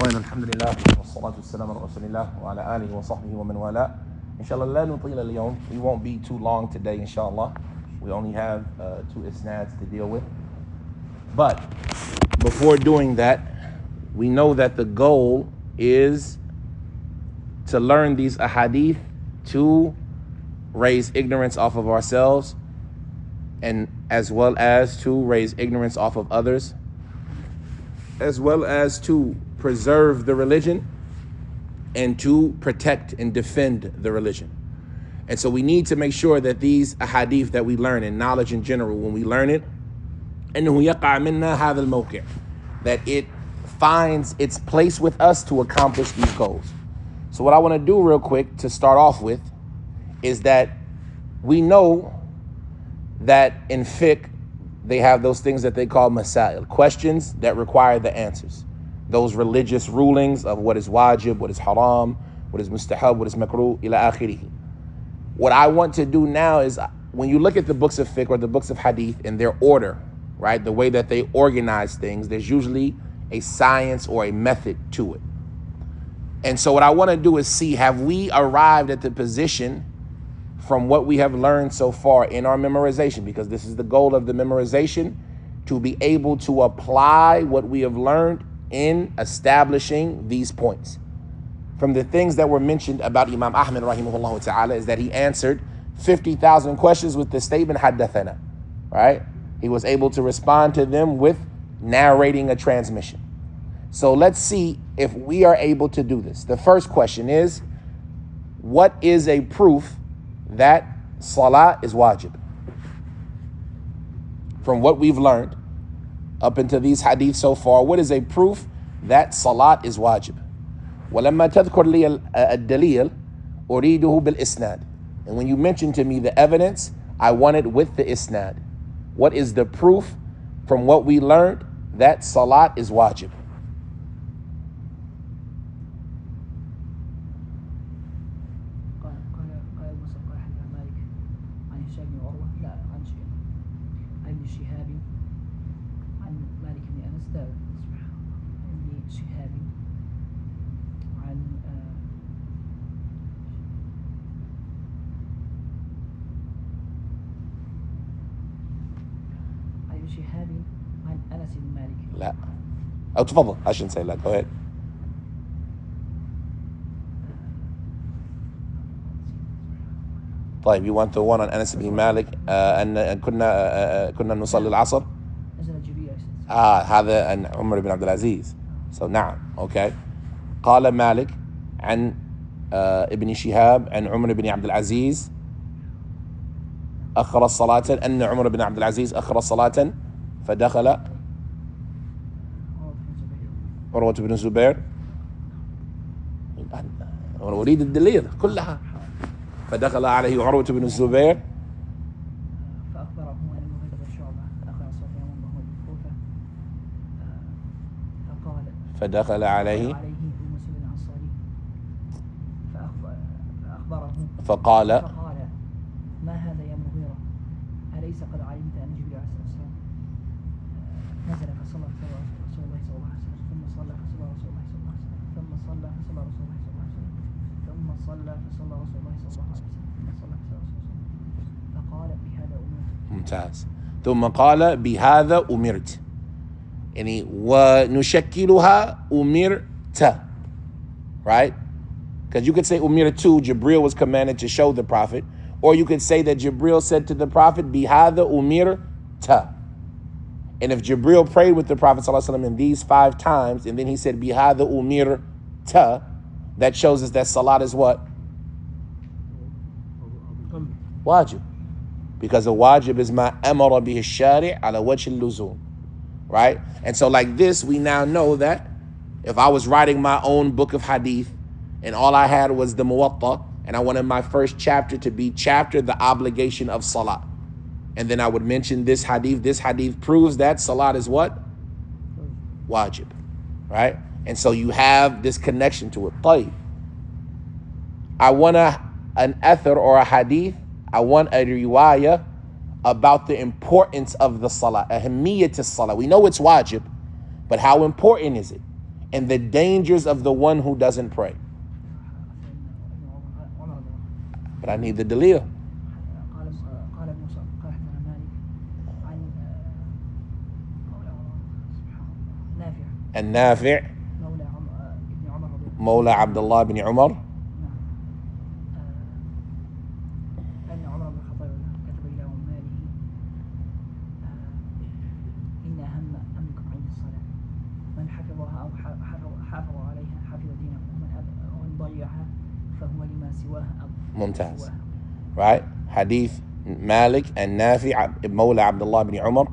إخواننا الحمد لله والصلاة والسلام على رسول الله وعلى آله وصحبه ومن والاه. Inshallah, لا نطيل اليوم. We won't be too long today, inshallah. We only have two isnads to deal with. But before doing that, we know that the goal is to learn these ahadith to raise ignorance off of ourselves, and as well as to raise ignorance off of others, as well as to preserve the religion and to protect and defend the religion. And so we need to make sure that these ahadith that we learn and knowledge in general, when we learn it, أنه يقع منا هذا الموقع, that it finds its place with us to accomplish these goals. So what I want to do real quick to start off with is that we know that in fiqh, they have those things that they call masail, questions that require the answers. Those religious rulings of what is wajib, what is haram, what is mustahab, what is makruh, ila akhirih. What I want to do now is, when you look at the books of fiqh or the books of hadith in their order, right, the way that they organize things, there's usually a science or a method to it. And so what I want to do is see, have we arrived at the position from what we have learned so far in our memorization, because this is the goal of the memorization, to be able to apply what we have learned in establishing these points. From the things that were mentioned about Imam Ahmad rahimahullah ta'ala is that he answered 50,000 questions with the statement haddathana, right? He was able to respond to them with narrating a transmission. So let's see if we are able to do this. The first question is, what is a proof that salah is wajib? From what we've learned up into these hadiths so far, what is a proof that salat is wajib? وَلَمَّا تَذْكُرْ لِي الدَّلِيلَ أُرِيدُهُ بِالْإِسْنَادِ. And when you mention to me the evidence, I want it with the isnad. What is the proof from what we learned that salat is wajib? لا أو تفضل, I shouldn't say that, go ahead. طيب, you want the one on Anas ibn Malik أن كنا نصلي العصر. هذا عن عمر بن عبد العزيز. So نعم, okay. قال مالك عن ابن شهاب عن عمر بن عبد العزيز أخر الصلاة, أن عمر بن عبد العزيز أخر الصلاة فدخل عروة بن الزبير. أريد الدليل كلها. فدخل عليه عروة بن الزبير فدخل عليه فقال ما هذا يا مغيرة؟ أليس قد علمت أن جبريل عليه السلام نزل فصلى رسول الله صلى الله عليه وسلم ثم صلى فصلى رسول الله صلى الله عليه وسلم ثم صلى فصلى رسول الله صلى الله عليه وسلم ثم صلى فصلى رسول الله صلى الله عليه وسلم ثم صلى فصلى رسول الله فقال بهذا أمرت. ممتاز. ثم قال بهذا أمرت, يعني ونشكلها أمرت, right? Because you could say umirtu, Jibril was commanded to show the Prophet, or you could say that Jibril said to the Prophet, bihada umirta. And if Jibril prayed with the Prophet ﷺ in these 5 times, and then he said bihada umirta, that shows us that salat is what? Wajib. Because a wajib is ma amara bihi shari' ala wajh al-luzum, right? And so like this, we now know that if I was writing my own book of hadith, and all I had was the Muwatta, and I wanted my first chapter to be the obligation of salat, and then I would mention this hadith proves that salat is what? Wajib, right? And so you have this connection to it. طيب, I want an athar or a hadith, I want a riwayah about the importance of the salah, ahamiyat as-salah. We know it's wajib, but how important is it? and the dangers of the one who doesn't pray. But I need the dalil. النافع مولى عبد الله بن عمر أن عمر بن الخطاب كتب إلى عماله إن أهم أمركم عند الصلاة من حفظها أو حافظ عليها حفظ دينه ومن ضيعها فهو لما سواها ممتاز. Right? حديث مالك النافع مولى عبد الله بن عمر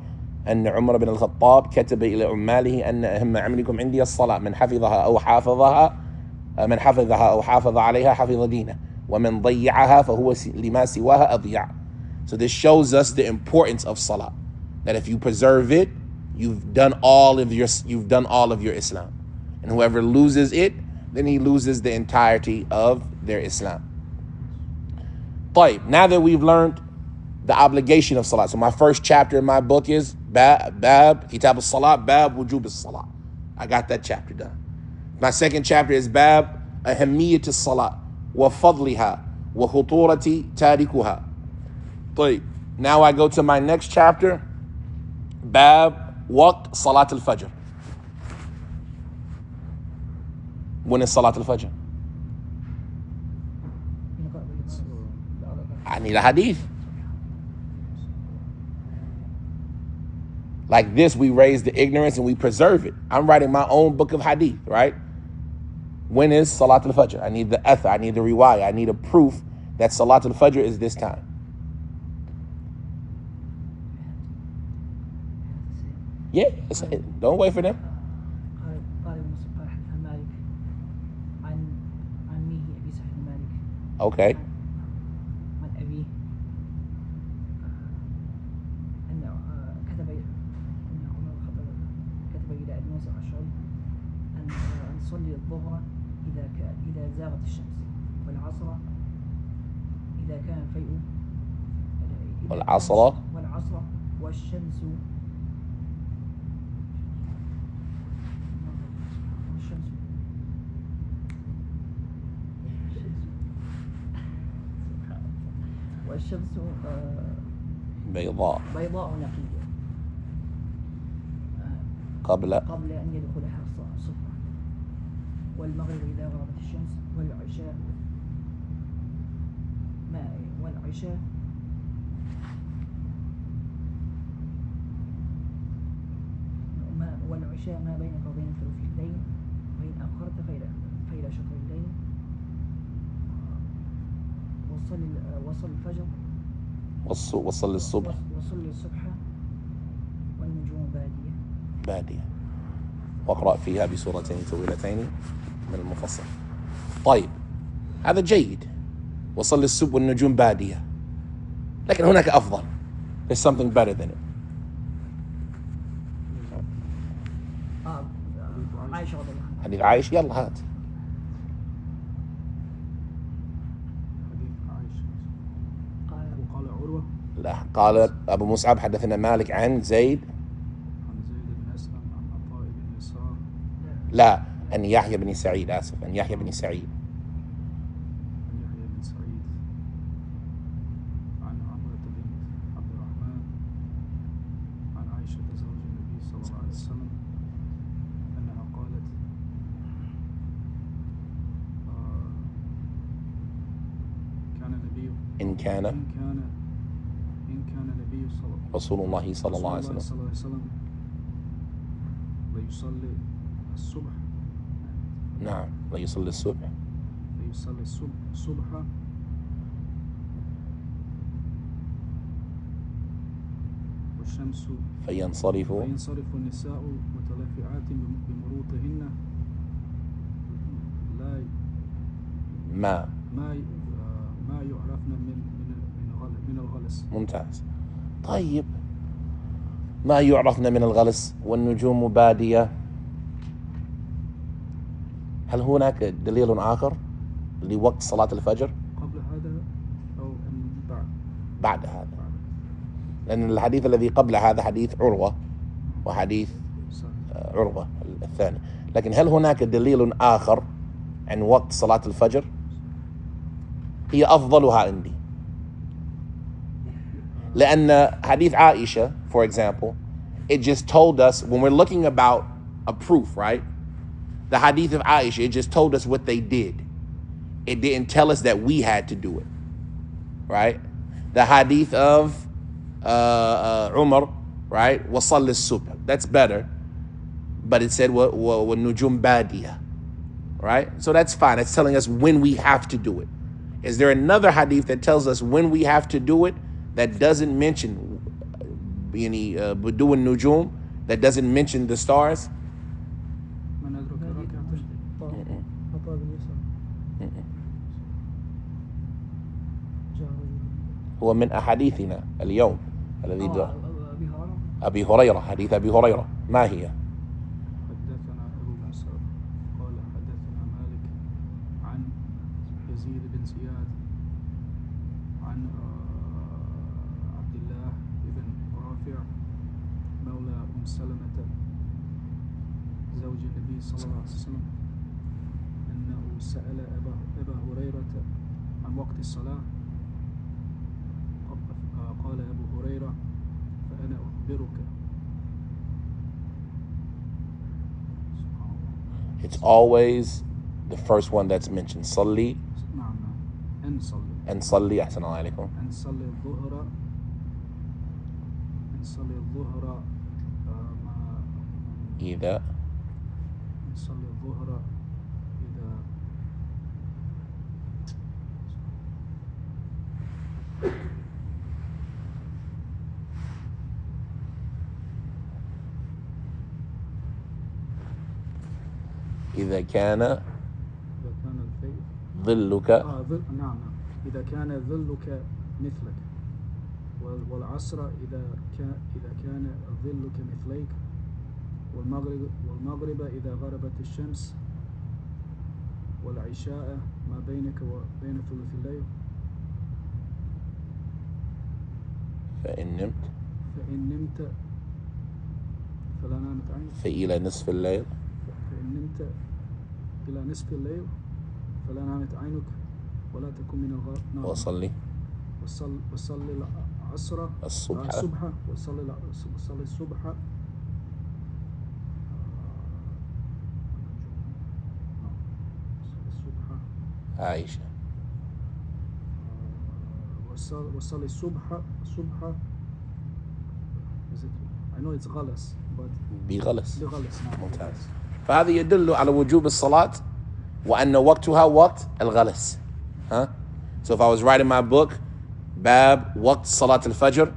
أن عمر بن الخطاب كتب إلى عماله أن أهم عملكم عندي الصلاة من حفظها أو حافظ عليها حفظ دينه ومن ضيعها فهو لما سواها أضيع. So this shows us the importance of salah, that if you preserve it, you've done all of your Islam, and whoever loses it, then he loses the entirety of their Islam. طيب, now that we've learned the obligation of salah. So my first chapter in my book is Bab Kitab al-Salah, Bab Wujub al-Salah. I got that chapter done. My second chapter is Bab Ahamiyat al-Salah wa Fadliha wa Khuturati Tarikuha. طيب, now I go to my next chapter, Bab Waqt Salat al-Fajr. When is Salat al-Fajr? I need a hadith. Like this, we raise the ignorance and we preserve it. I'm writing my own book of hadith, right? When is Salat al-Fajr? I need the athar, I need the riwayah, I need a proof that Salat al-Fajr is this time. Yeah, don't wait for them. Okay. نصلي الظهر إذا زاغت الشمس والعصر إذا كان الفيء والعصر والشمس بيضاء نقية قبل أن يدخلها الصبح والمغرب إذا غربت الشمس والعشاء ما بينك وبين ثلث الليل وإن أخرت فإلى شطر الليل وصل الفجر وصل الصبح والنجوم بادية واقرأ فيها بسورتين طويلتين من المفصل. طيب, هذا جيد. وصل الصبح والنجوم بادية, لكن هناك أفضل. There's something better than it. حديث عائشة, يلا هات. قال عروة. لا, قال أبو مصعب حدثنا مالك عن زيد بن أسلم عن عطاء بن يسار. لا, أن يحيى بن سعيد, آسف, أن يحيى بن سعيد. عن عمرة بنت عبد الرحمن عن عائشة زوج النبي صلى الله عليه وسلم أنها قالت كان النبي رسول الله صلى الله عليه وسلم ليصلي الصبح. نعم, ليصلي الصبح والشمس فينصرف النساء متلفعات بمروطهن لا ما يعرفن من الغلس. ممتاز. طيب, ما يعرفن من الغلس والنجوم بادية, هل هناك دليل آخر لوقت صلاة الفجر؟ قبل هذا أو بعد هذا؟ لأن الحديث الذي قبل هذا حديث عروة وحديث عروة الثاني, لكن هل هناك دليل آخر عن وقت صلاة الفجر؟ هي أفضلها عندي، لأن حديث عائشة, for example, it just told us when we're looking about a proof, right? The hadith of Aisha, it just told us what they did. It didn't tell us that we had to do it, right? The hadith of Umar, right? وَصَلِّ الصُّبْحِ. That's better. But it said وَالنُّجُومْ بَادِيَةً, right? So that's fine. That's telling us when we have to do it. Is there another hadith that tells us when we have to do it that doesn't mention any بدو النجوم, that doesn't mention the stars? من أدرك ركعة عطاء بن يسار جاء رجل هو من أحاديثنا اليوم الذي أبي هريرة أبي هريرة, حديث أبي هريرة, ما هي؟ حدثنا أبو موسى قال حدثنا مالك عن يزيد بن زياد عن عبد الله بن رافع مولى أم سلمة زوج النبي صلى الله عليه وسلم أنه سأل أبا هريرة عن وقت الصلاة قال أبو هريرة فأنا أخبرك. It's always the first one that's mentioned. صلي نعم أن صلي أن صلي أحسن الله عليكم أن صلي الظهر مع إذا أن صلي الظهر إذا كان الفيء ظلك نعم إذا كان ظلك مثلك والعصر إذا كان ظلك مثليك والمغرب إذا غربت الشمس والعشاء ما بينك وبين ثلث الليل فإن نمت فلا نامت عينك فإلى نصف الليل فإن نمت إلى نصف الليل فلا نامت عينك ولا تكن من الغافلين وصلي العصر الصبح وصلي الصبح عائشة وصلي الصبح I know it's غلس but بغلس نعم. ممتاز. فهذا يدل على وجوب الصلاة وأن وقتها وقت الغلس. So if I was writing my book باب وقت صلاة الفجر,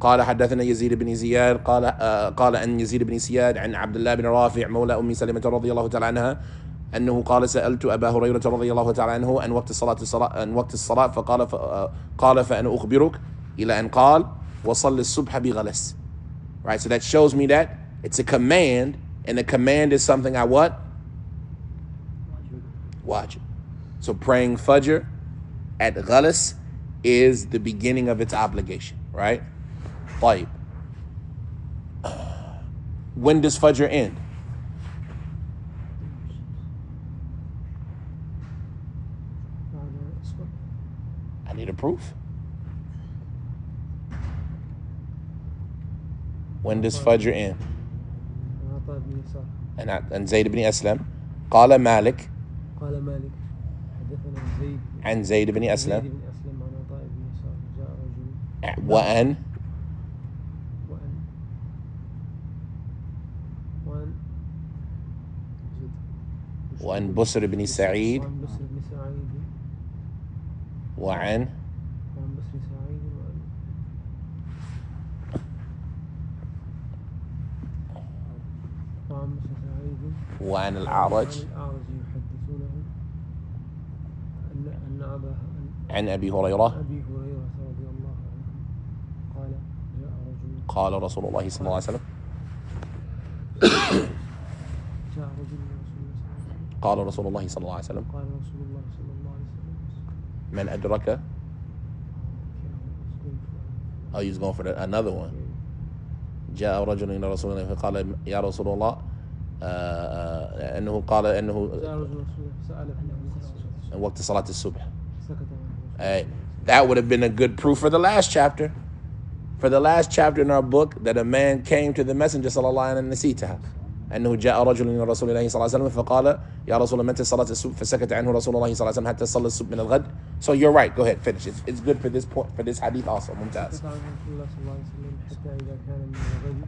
قال حدثنا يزيد بن زياد قال أن يزيد بن زياد عن عبد الله بن رافع مولى أم سلمة رضي الله تعالى عنها أنه قال سألت أبا هريرة رضي الله تعالى عنه عن وقت الصلاة فقال قال فأنا أخبرك إلى أن قال وصل الصبح بغلس. Right, so that shows me that it's a command, and a command is something I what? Wajib. So praying Fajr at Ghalas is the beginning of its obligation, right? طيب. When does Fajr end? I need a proof. When does Fajr end? And Zayd ibn Aslam. قال مالك حدثنا زيد عن زيد بن أسلم بن أسلم عن عطاء بن يسار جاء رجل وعن بسر بن سعيد وعن بسر سعيد وعن الأعرج يحدثونه أن عن أبي هريرة رضي الله عنه قال جاء رجل قال رسول الله صلى الله عليه وسلم جاء رجل من رسول الله صلى الله عليه وسلم قال رسول الله صلى الله عليه وسلم قال رسول الله صلى الله عليه وسلم من أدرك. Oh, he's going for another one. جاء رجل إلى رسول الله فقال يا رسول الله أنه قال أنه جاء رجل رسول الله فسأله عن وقت صلاة الصبح. سكت عنه. That would have been a good proof for the last chapter. For the last chapter in our book, that a man came to the Messenger صلى الله عليه وسلم نسيتها. أنه جاء رجل من رسول الله صلى الله عليه وسلم فقال يا رسول الله متى صلاة الصبح فسكت عنه رسول الله صلى الله عليه وسلم حتى صلى الصبح من الغد. So you're right. Go ahead, finish. It's good for this point, for this hadith also. ممتاز.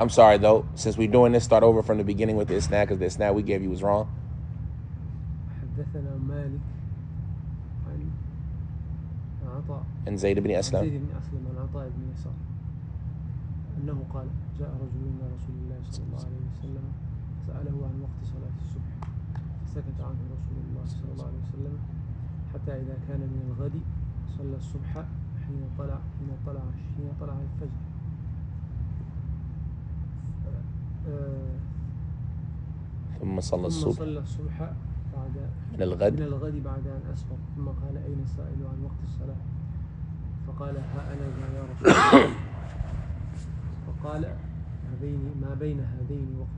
I'm sorry though, since we're doing this, start over from the beginning with the isnad, because the isnad we gave you was wrong. حدثنا مالك عن عطاء And Zayd ibn Aslam. زيد بن أسلم عن عطاء بن يسار أنه قال جاء رجل إلى رسول الله صلى الله عليه وسلم سأله عن وقت صلاة الصبح فسكت عنه رسول الله صلى الله عليه وسلم حتى إذا كان من الغد صلى الصبح حين طلع الفجر ثم صلى الصبح بعد من الغد بعد أن أسفر ثم قال أين السائل عن وقت الصلاة فقال ها أنا يا رسول الله فقال ما بين هذين وقت.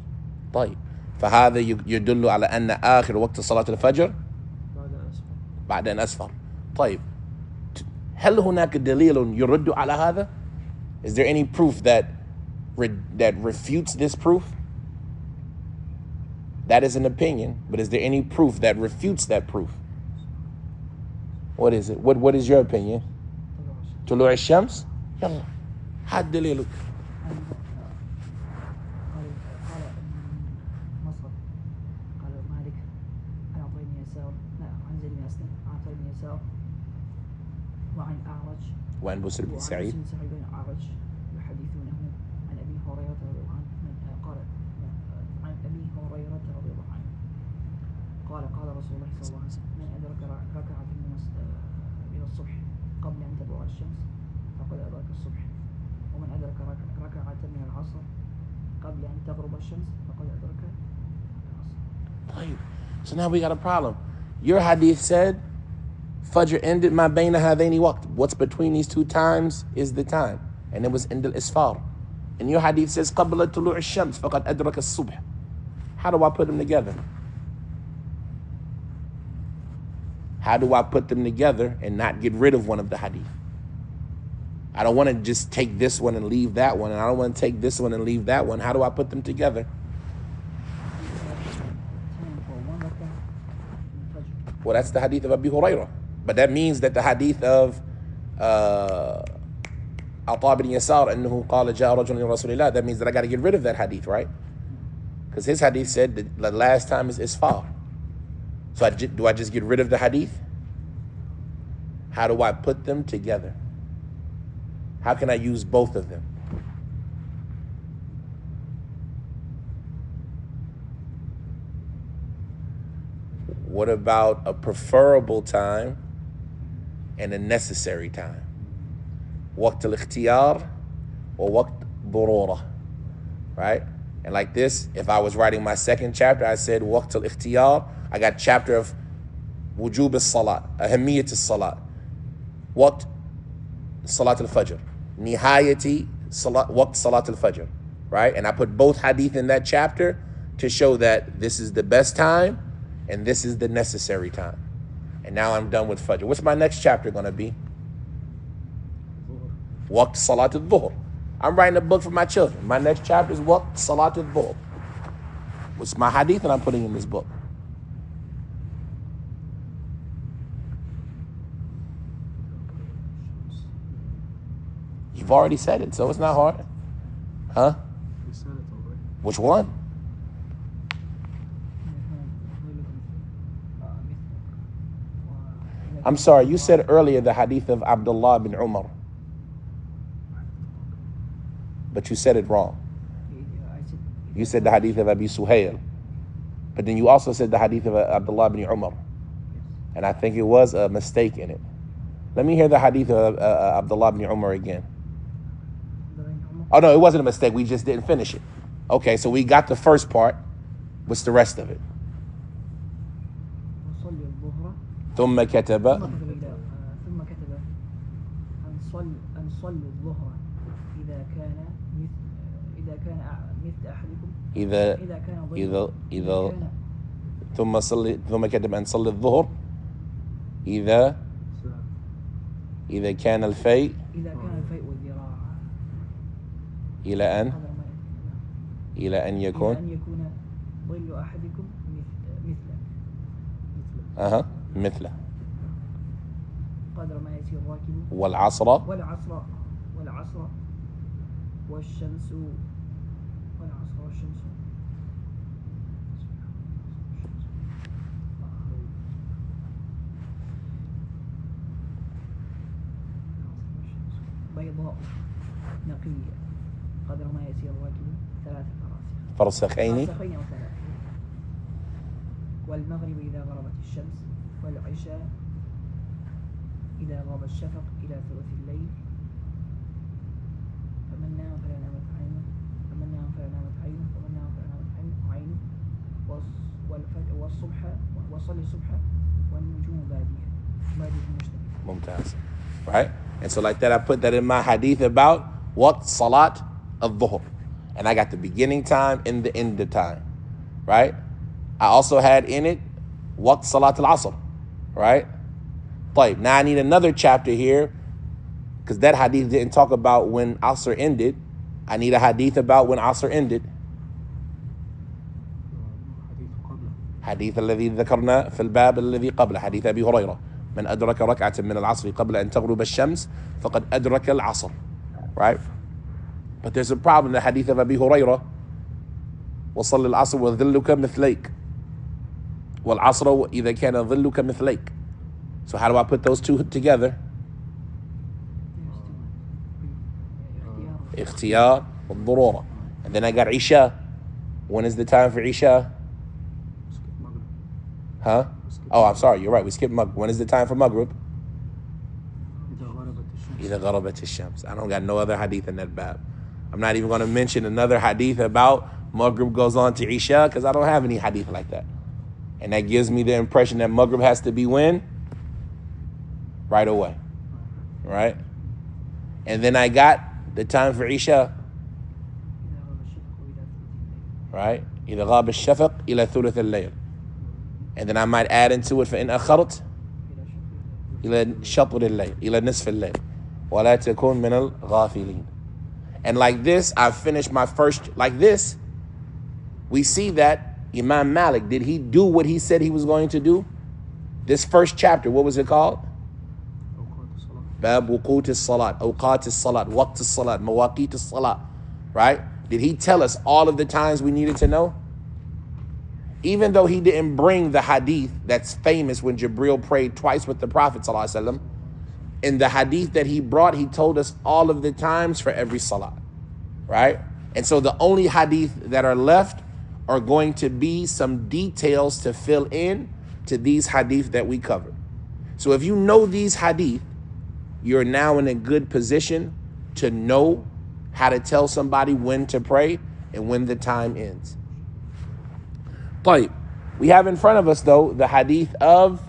طيب فهذا يدل على أن آخر وقت صلاة الفجر بعد أن أسفر. طيب هل هناك دليل يرد على هذا? Is there any proof that refutes this proof? That is an opinion, but is there any proof that refutes that proof? What is it? What is your opinion? طلوع الشمس. يلا هات دليلك. وعن بسر بن سعيد يحدثونه عن أبي هريرة رضي الله عنه قال عن أبي هريرة رضي الله عنه قال رسول الله صلى الله عليه وسلم من أدرك ركعة من الصبح قبل أن تطلع الشمس فقد أدرك الصبح ومن أدرك ركعة من العصر قبل أن تغرب الشمس فقد أدرك العصر. So now we got a problem. Your hadith said Fajr ended ma bayna hadaini waqt. What's between these two times is the time. And it was in al-isfar. And your hadith says qabla tulu' al-shams faqad adraka as-subh. How do I put them together? How do I put them together and not get rid of one of the hadith? I don't want to just take this one and leave that one, and I don't want to take this one and leave that one. How do I put them together? Well, that's the hadith of Abu Hurairah. But that means that the hadith of Ata bin Yasar أنه قال جاء رجل إلى رسول الله, that means that I got to get rid of that hadith, right? Because his hadith said that the last time is isfar. So do I just get rid of the hadith? How do I put them together? How can I use both of them? What about a preferable time and a necessary time? Waqt al-ikhtiyar or waqt durura, right? And like this, if I was writing my second chapter, I said waqt al-ikhtiyar. I got chapter of wujub al-salat, ahamiyat al-salat, waqt salat al-fajr, nihayati waqt salat al-fajr, right? And I put both hadith in that chapter to show that this is the best time and this is the necessary time. And now I'm done with Fajr. What's my next chapter going to be? Waqt Salat al-Dhuhr. I'm writing a book for my children. My next chapter is Waqt Salat al-Dhuhr. What's my hadith that I'm putting in this book? You've already said it, so it's not hard. Huh? You said it already. Which one? I'm sorry, you said earlier the hadith of Abdullah bin Umar. But you said it wrong. You said the hadith of Abi Suhail. But then you also said the hadith of Abdullah bin Umar. And I think it was a mistake in it. Let me hear the hadith of Abdullah bin Umar again. Oh no, it wasn't a mistake. We just didn't finish it. Okay, so we got the first part. What's the rest of it? ثم كتب أن صلوا الظهر إذا إذا كان مثل أحدكم إذا إذا كان إذا إذا كان ثم كتب أن صلي الظهر إذا كان الفيء إذا كان الفيء والذراع إلى أن قدر ما إلى أن إلى يكون أن يكون ظل أحدكم مثله قدر ما يسير الراكب والعصر والعصر والشمس بيضاء نقية قدر ما يسير الراكب 3 فرسخين فرسخين أو 3 والمغرب إذا غربت الشمس والعشاء إذا غاب الشفق إلى ثلث الليل فمن نام فلا نامت عينه ومن نام فلا نامت عينه والصبح وصلي الصبح والنجوم بادية المشتبه. ممتاز. Right? And so like that, I put that in my hadith about what salat al-dhuhr. And I got the beginning time and the end of time. Right? I also had in it what salat al-asr. Right? طيب, now I need another chapter here because that hadith didn't talk about when asr ended. I need a hadith about when asr ended. حديث الذي ذكرنا في الباب الذي قبل حديث أبي هريرة من أدرك ركعة من العصر قبل أن تغرب الشمس فقد أدرك العصر. Right? But there's a problem. The hadith of Abi Hurairah وصل العصر وظلك مثليك والعصر إذا كان ظلك مثليك. So how do I put those two together? اختيار والضرورة. And then I got Isha. When is the time for Isha? Huh? Oh, I'm sorry. You're right. We skipped Maghrib. When is the time for Maghrib? إذا غربت الشمس. I don't got no other hadith in that bab. I'm not even going to mention another hadith about Maghrib goes on to Isha because I don't have any hadith like that. And that gives me the impression that Maghrib has to be when? Right away. Right? And then I got the time for Isha. Right? إذا غاب الشفق إلى ثلث الليل. And then I might add into it فإن أخرت إلى شطر الليل إلى نصف الليل ولا تكون من الغافلين. And like this, I finished my first, like this, we see that Imam Malik, did he do what he said he was going to do? This first chapter, what was it called? Bab wuqut as-salat, awqat as-salat, waqt as-salat, mawaqit as-salat. Right? Did he tell us all of the times we needed to know? Even though he didn't bring the hadith that's famous when Jibril prayed twice with the Prophet ﷺ, in the hadith that he brought, he told us all of the times for every salat, right? And so the only hadith that are left are going to be some details to fill in to these hadith that we covered. So if you know these hadith, you're now in a good position to know how to tell somebody when to pray and when the time ends. طيب, we have in front of us though the hadith of,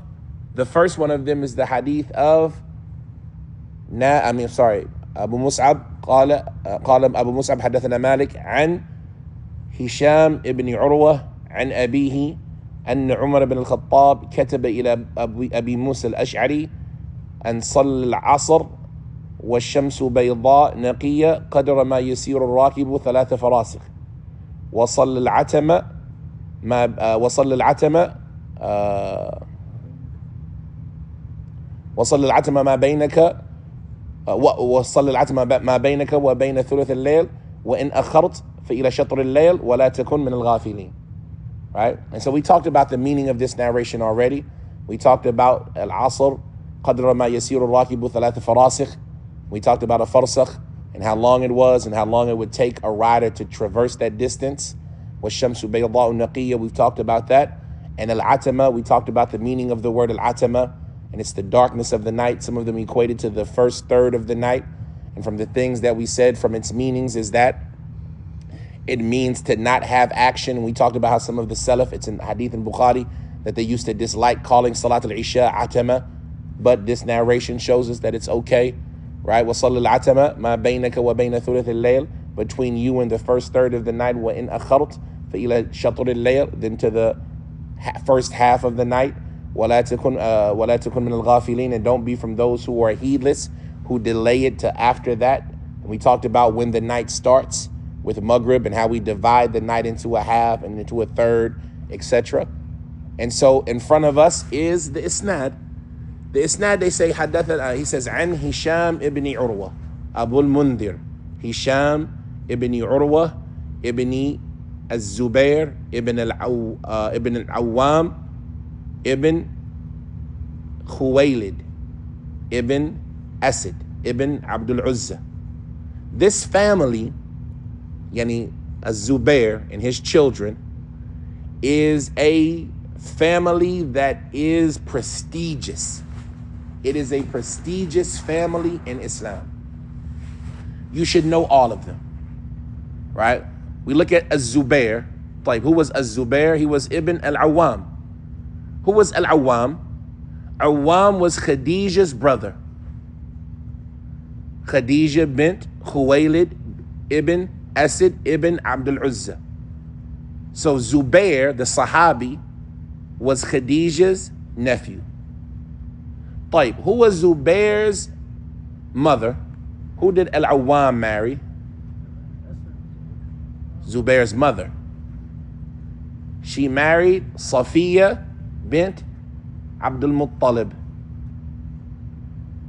the first one of them is the hadith of أبو مصعب قال أبو مصعب حدثنا مالك عن هشام ابن عروة عن أبيه أن عمر بن الخطاب كتب إلى أبي موسى الأشعري أن صلى العصر والشمس بيضاء نقية قدر ما يسير الراكب 3 فراسخ وصلى العتمة ما بينك وصلى العتمة ما بينك وبين ثلث الليل وإن أخرت فإلى شطر الليل ولا تكن من الغافلين. Right? And so we talked about the meaning of this narration already. We talked about al-asr قدر ما يسير الراكب 3 فراسخ. We talked about a farsakh and how long it was and how long it would take a rider to traverse that distance. وَالشَّمْسُ بَيْضَاءُ نَقِيَّةٌ, we've talked about that. And al-atama, we talked about the meaning of the word al-atama, and it's the darkness of the night. Some of them equated to the first third of the night. And from the things that we said from its meanings is that it means to not have action. We talked about how some of the Salaf, it's in Hadith in Bukhari, that they used to dislike calling Salat al-Isha atama, but this narration shows us that it's okay. Right? وَصَلِّ الْعَتَمَ مَا بَيْنَكَ وَبَيْنَ ثُلُثِ اللَّيْلِ between you and the first third of the night, وَإِنْ أَخَرْتَ فَإِلَى شَطْرِ اللَّيْلِ, then to the first half of the night, وَلَا تَكُنْ مِنَ الْغَافِلِينَ, and don't be from those who are heedless, who delay it to after that. And we talked about when the night starts with Maghrib and how we divide the night into a half and into a third, etc. And so in front of us is the isnad. The isnad, they say, he says, عن هشام ibn Urwa, Abu al-Mundhir, Hisham ibn Urwa ibn al-Zubair ibn al-Awwam ibn Khuwaylid ibn Asad ibn Abdul Uzza. This family, yani al-Zubair and his children, is a family that is prestigious. It is a prestigious family in Islam. You should know all of them, right? We look at Az-Zubair. Who was Az-Zubair? He was Ibn al-Awwam. Who was al-Awwam? Awwam was Khadija's brother. Khadija bint Khuwaylid ibn Asad ibn Abdul Uzza. So Zubair, the Sahabi, was Khadija's nephew. Who was Zubair's mother? Who did Al-Awwam marry? Zubair's mother. She married Safiya bint Abdul Muttalib.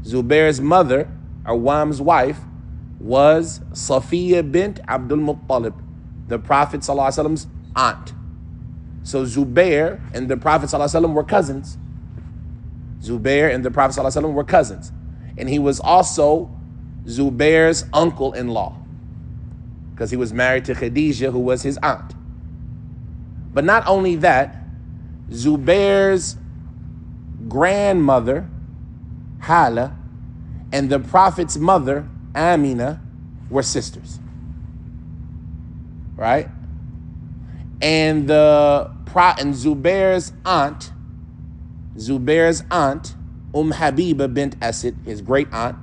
Zubair's mother, Awwam's wife, was Safiya bint Abdul Muttalib, the Prophet ﷺ's aunt. So Zubair and the Prophet ﷺ were cousins. Zubair and the Prophet ﷺ were cousins. And he was also Zubair's uncle-in-law, because he was married to Khadija, who was his aunt. But not only that, Zubair's grandmother, Hala, and the Prophet's mother, Amina, were sisters. Right? And Zubair's aunt, Habiba bint Asad, his great aunt,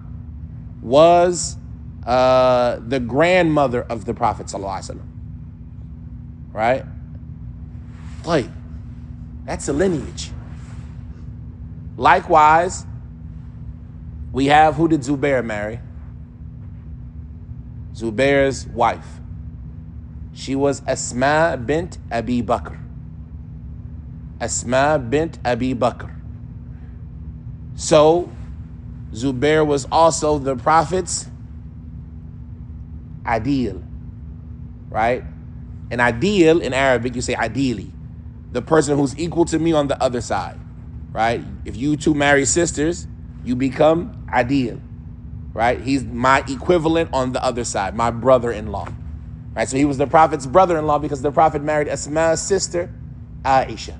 was the grandmother of the Prophet ﷺ. Right? That's a lineage. Likewise, we have, who did Zubair marry? Zubair's wife. She was Asma bint Abi Bakr. Asma bint Abi Bakr. So, Zubair was also the Prophet's Adil, right? And Adil in Arabic, you say Adili, the person who's equal to me on the other side, right? If you two marry sisters, you become Adil, right? He's my equivalent on the other side, my brother-in-law, right? So he was the Prophet's brother-in-law because the Prophet married Asma's sister, Aisha,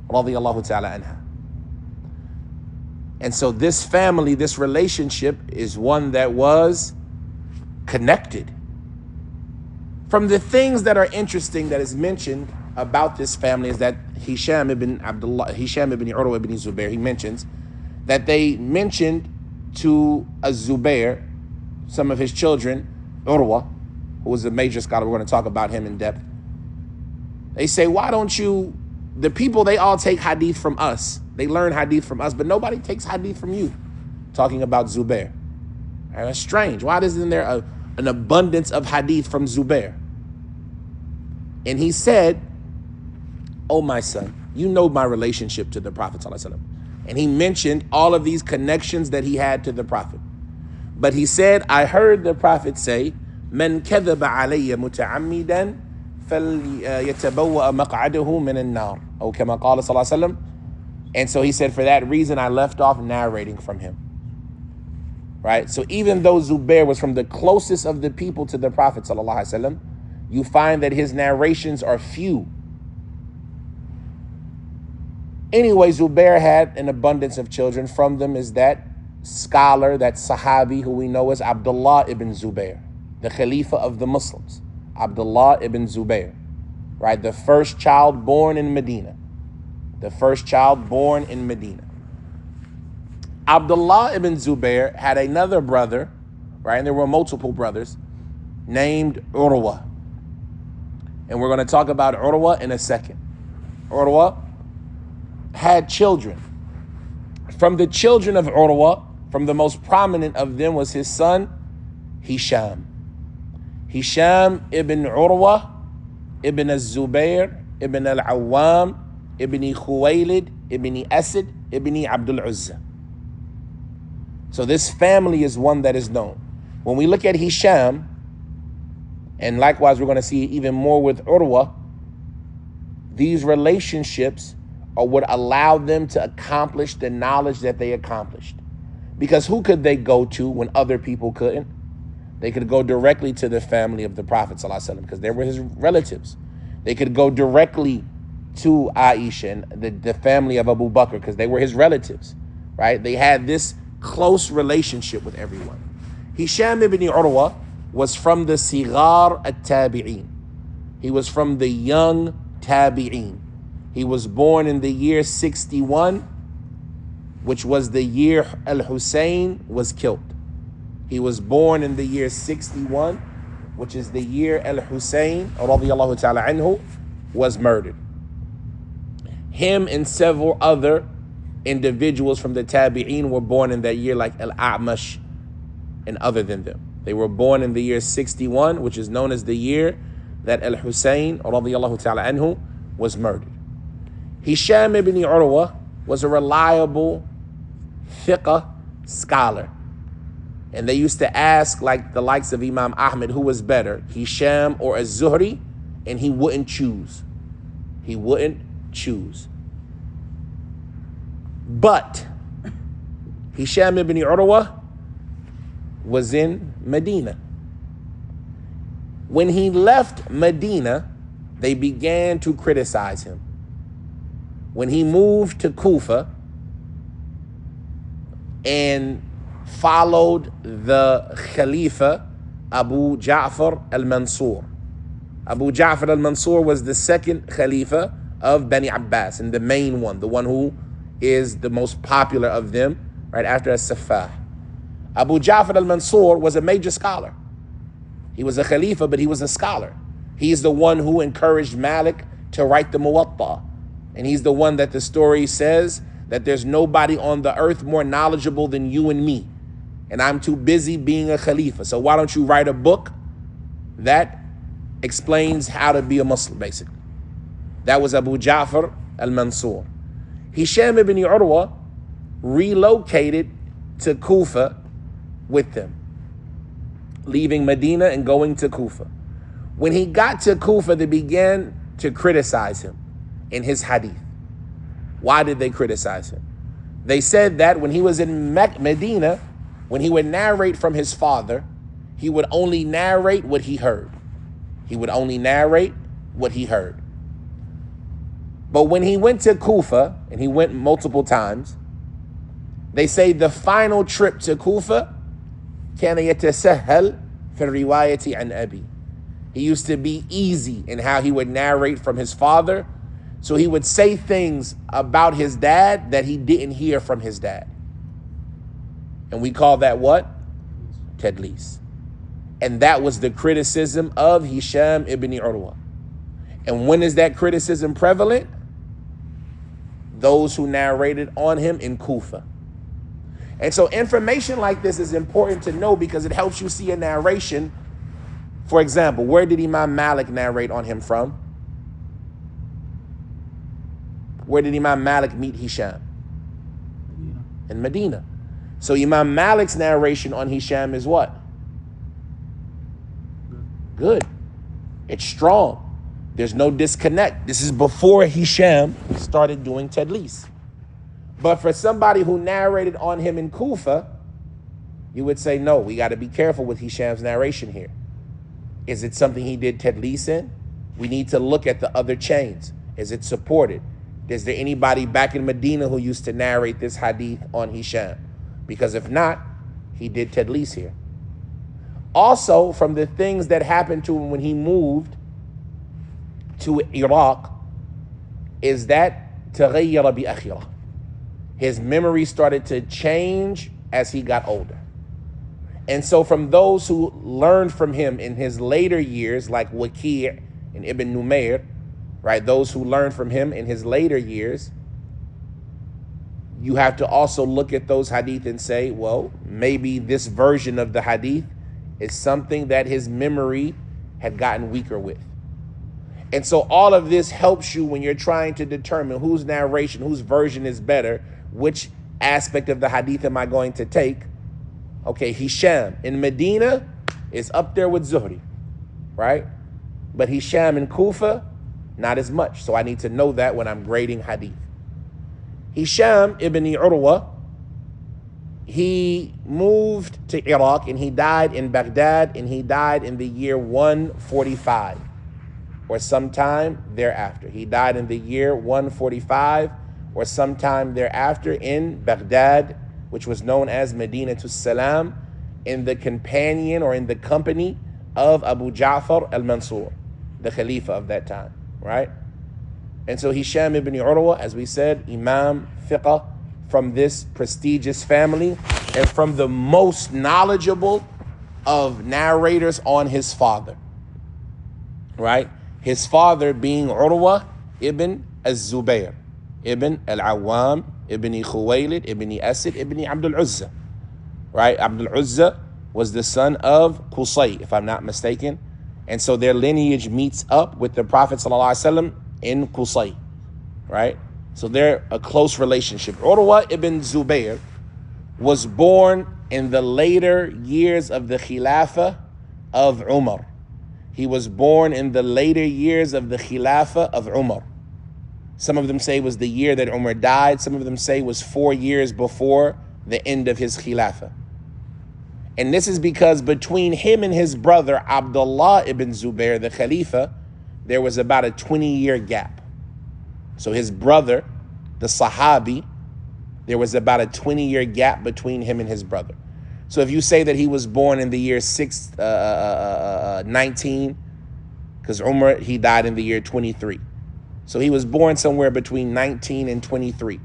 radiyallahu ta'ala anha. And so this family, this relationship is one that was connected. From the things that are interesting that is mentioned about this family is that Hisham ibn Urwa ibn Zubair, he mentions that they mentioned to Az-Zubair, some of his children, Urwa, who was a major scholar, we're going to talk about him in depth. They say, why don't you, the people, they all take hadith from us. They learn hadith from us, but nobody takes hadith from you. Talking about Zubair. And that's strange. Why isn't there an abundance of hadith from Zubair? And he said, oh my son, you know my relationship to the Prophet ﷺ. And he mentioned all of these connections that he had to the Prophet. But he said, I heard the Prophet say, من كذب علي متعمدا فليتبوأ مقعده من النار. أو كما قال صلى الله عليه وسلم. And so he said, for that reason, I left off narrating from him. Right? So even though Zubair was from the closest of the people to the Prophet ﷺ, you find that his narrations are few. Anyway, Zubair had an abundance of children. From them is that scholar, that Sahabi, who we know as Abdullah ibn Zubair, the Khalifa of the Muslims. Abdullah ibn Zubair, right? The first child born in Medina. The first child born in Medina. Abdullah ibn Zubair had another brother, right? And there were multiple brothers. named Urwa. And we're going to talk about Urwa in a second. Urwa had children. From the children of Urwa, from the most prominent of them was his son, Hisham. Hisham ibn Urwa, ibn al-Zubair, ibn al-Awwam, ibn Khuwaylid, ibn Asad, ibn Abdul Uzza. So this family is one that is known. When we look at Hisham, and likewise we're going to see even more with Urwa, these relationships are what allowed them to accomplish the knowledge that they accomplished. Because who could they go to when other people couldn't? They could go directly to the family of the Prophet ﷺ because they were his relatives. They could go directly to Aisha and the family of Abu Bakr because they were his relatives, right? They had this close relationship with everyone. Hisham ibn Urwa was from the Sigar at-Tabi'in. He was from the young Tabi'in. He was born in the year 61, which was the year al-Hussein was killed. He was born in the year 61, which is the year al-Hussein radiyallahu ta'ala anhu was murdered. Him and several other individuals from the Tabi'in were born in that year, like al-A'mash and other than them. They were born in the year 61, which is known as the year that al-Hussein radiyallahu ta'ala anhu was murdered. Hisham ibn Urwa was a reliable fiqh scholar. And they used to ask, like the likes of Imam Ahmed, who was better, Hisham or Az-Zuhri, and he wouldn't choose. He wouldn't choose. But Hisham ibn Urwa was in Medina. When he left Medina, they began to criticize him. When he moved to Kufa and followed the Khalifa Abu Ja'far al-Mansur. Abu Ja'far al-Mansur was the second Khalifa of Bani Abbas, and the main one, the one who is the most popular of them, right after as-Saffah. Abu Ja'far al-Mansur was a major scholar. He was a Khalifa, but he was a scholar. He's the one who encouraged Malik to write the Muwatta. And he's the one that the story says that there's nobody on the earth more knowledgeable than you and me. And I'm too busy being a Khalifa. So why don't you write a book that explains how to be a Muslim, basically. That was Abu Ja'far al-Mansur. Hisham ibn Urwa relocated to Kufa with them, leaving Medina and going to Kufa. When he got to Kufa, they began to criticize him in his hadith. Why did they criticize him? They said that when he was in Medina, when he would narrate from his father, he would only narrate what he heard. He would only narrate what he heard. But when he went to Kufa, and he went multiple times, they say the final trip to Kufa, كان يتسهل في الرواية عن أبي. He used to be easy in how he would narrate from his father. So he would say things about his dad that he didn't hear from his dad. And we call that what? Tadlis. And that was the criticism of Hisham ibn Urwa. And when is that criticism prevalent? Those who narrated on him in Kufa. And so information like this is important to know because it helps you see a narration. For example, where did Imam Malik narrate on him from? Where did Imam Malik meet Hisham? Medina. In Medina. So Imam Malik's narration on Hisham is what? Good. It's strong. There's no disconnect. This is before Hisham started doing tadlis. But for somebody who narrated on him in Kufa, you would say, no, we got to be careful with Hisham's narration here. Is it something he did tadlis in? We need to look at the other chains. Is it supported? Is there anybody back in Medina who used to narrate this hadith on Hisham? Because if not, he did tadlis here. Also, from the things that happened to him when he moved to Iraq, is that تغير بأخيرة. His memory started to change as he got older. And so from those who learned from him in his later years, like Waki' and Ibn Numayr, right? Those who learned from him in his later years, you have to also look at those hadith and say, well, maybe this version of the hadith is something that his memory had gotten weaker with. And so all of this helps you when you're trying to determine whose narration, whose version is better, which aspect of the hadith am I going to take? Okay, Hisham in Medina is up there with Zuhri, right? But Hisham in Kufa, not as much. So I need to know that when I'm grading hadith. Hisham ibn Urwa, he moved to Iraq and he died in Baghdad, and he died in the year 145 or sometime thereafter. He died in the year 145 or sometime thereafter in Baghdad, which was known as Medinatus Salam, in the companion or in the company of Abu Ja'far al-Mansur, the Khalifa of that time, right? And so Hisham ibn Urwa, as we said, Imam, Fiqh, from this prestigious family and from the most knowledgeable of narrators on his father, right? His father being Urwa ibn al-Zubayr, ibn al-Awwam, ibn Khuwaylid, ibn Asad, ibn Abdul Uzza, right? Abdul Uzza was the son of Qusay, if I'm not mistaken. And so their lineage meets up with the Prophet ﷺ in Qusay, right? So they're a close relationship. Urwa ibn Zubayr was born in the later years of the Khilafah of Umar. He was born in the later years of the Khilafah of Umar. Some of them say it was the year that Umar died. Some of them say it was 4 years before the end of his Khilafah. And this is because between him and his brother, Abdullah ibn Zubayr, the Khalifa, there was about a 20-year gap. So his brother, the Sahabi, there was about a 20-year gap between him and his brother. So if you say that he was born in the year 19, because Umar, he died in the year 23. So he was born somewhere between 19 and 23.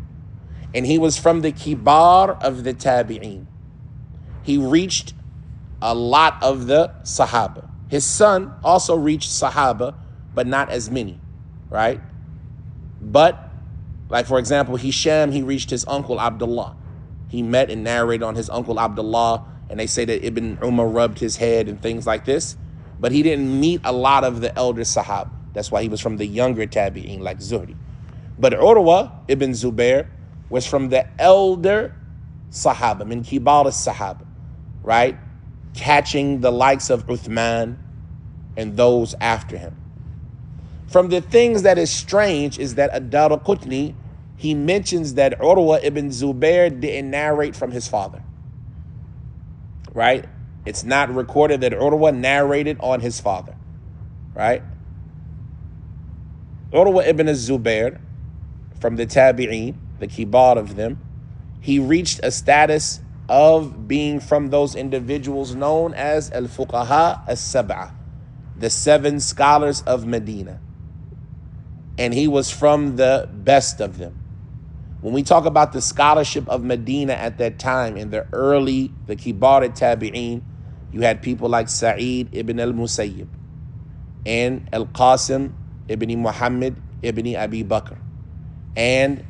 And he was from the Kibar of the Tabi'een. He reached a lot of the Sahaba. His son also reached Sahaba, but not as many, right? But, like for example, Hisham, he reached his uncle Abdullah. He met and narrated on his uncle Abdullah, and they say that Ibn Umar rubbed his head and things like this. But he didn't meet a lot of the elder Sahaba. That's why he was from the younger Tabi'een, like Zuhri. But Urwa ibn Zubair was from the elder Sahaba, min kibar al-Sahaba, right? Catching the likes of Uthman and those after him. From the things that is strange is that Ad-Daraqutni, he mentions that Urwa ibn Zubair didn't narrate from his father, right? It's not recorded that Urwa narrated on his father, right? Urwa ibn Zubair, from the Tabi'een, the Kibar of them, he reached a status of being from those individuals known as al-Fuqaha as-Sab'ah, the 7 scholars of Medina. And he was from the best of them. When we talk about the scholarship of Medina at that time, in the Kibar al-Tabi'een, you had people like Sa'id ibn al-Musayyib and al-Qasim ibn Muhammad ibn Abi Bakr and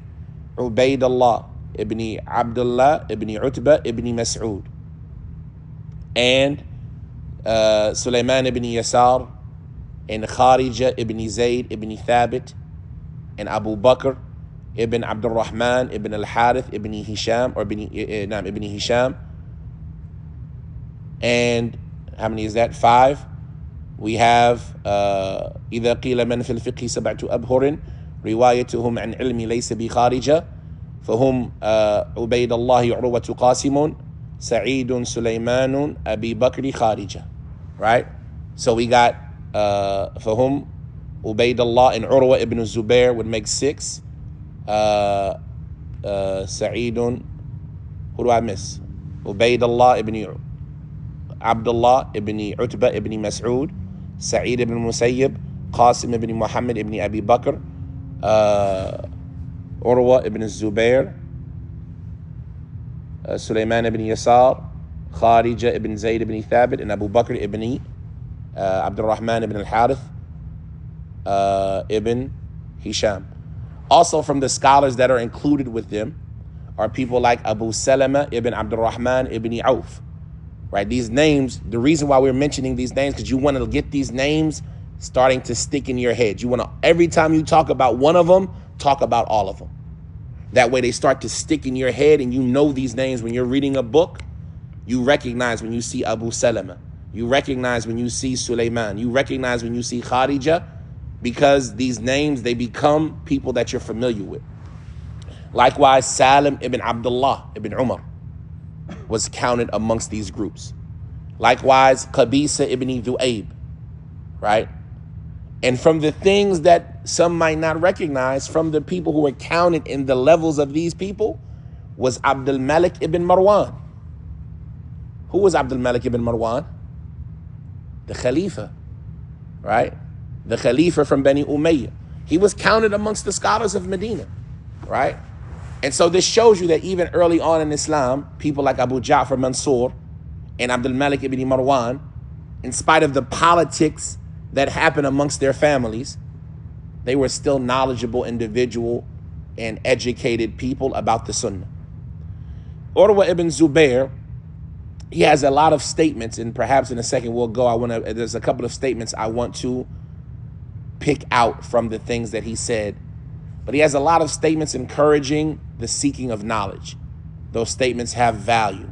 Ubaydullah ibn Abdullah ibn Utbah ibn Mas'ud and Sulaiman ibn Yasar and Kharija ibn Zayd ibn Thabit and Abu Bakr ibn Abdul Rahman ibn al-Harith ibn Hisham or ibn Hisham. And how many is that? 5. We have إذا قيل من في الفقه 7 أبهر روايتهم عن علم ليس بخارجة فهم عبيد الله عروة قاسم سعيد سليمان أبي بكر خارجة, right? So we got فهم عبيد الله and Urwa ibn Zubair would make 6. Sa'id, who do I miss? Ubaydullah ibn Abdullah ibn Utbah ibn Mas'ud, Sa'id ibn Musayyib, Qasim ibn Muhammad ibn Abi Bakr, Urwa ibn Zubair, Sulaiman ibn Yasar, Kharija ibn Zayd ibn Thabit, and Abu Bakr ibn Abdul Rahman ibn al-Harith ibn Hisham. Also from the scholars that are included with them are people like Abu Salama ibn Abdul Rahman ibn Auf. Right? These names, the reason why we're mentioning these names, because you want to get these names starting to stick in your head. You want to, every time you talk about one of them, talk about all of them. That way they start to stick in your head and you know these names. When you're reading a book, you recognize when you see Abu Salama. You recognize when you see Sulaiman. You recognize when you see Kharija, because these names, they become people that you're familiar with. Likewise, Salim ibn Abdullah ibn Umar was counted amongst these groups. Likewise, Qabisa ibn Dhu'ayb, right? And from the things that some might not recognize, from the people who were counted in the levels of these people, was Abdul Malik ibn Marwan. Who was Abdul Malik ibn Marwan? The Khalifa, right? The Khalifa from Bani Umayyah. He was counted amongst the scholars of Medina, right? And so this shows you that even early on in Islam, people like Abu Ja'far Mansur and Abdul Malik ibn Marwan, in spite of the politics that happened amongst their families, they were still knowledgeable individual and educated people about the Sunnah. Urwa ibn Zubair, he has a lot of statements, and perhaps in a second we'll go. There's a couple of statements I want to pick out from the things that he said. But he has a lot of statements encouraging the seeking of knowledge. Those statements have value,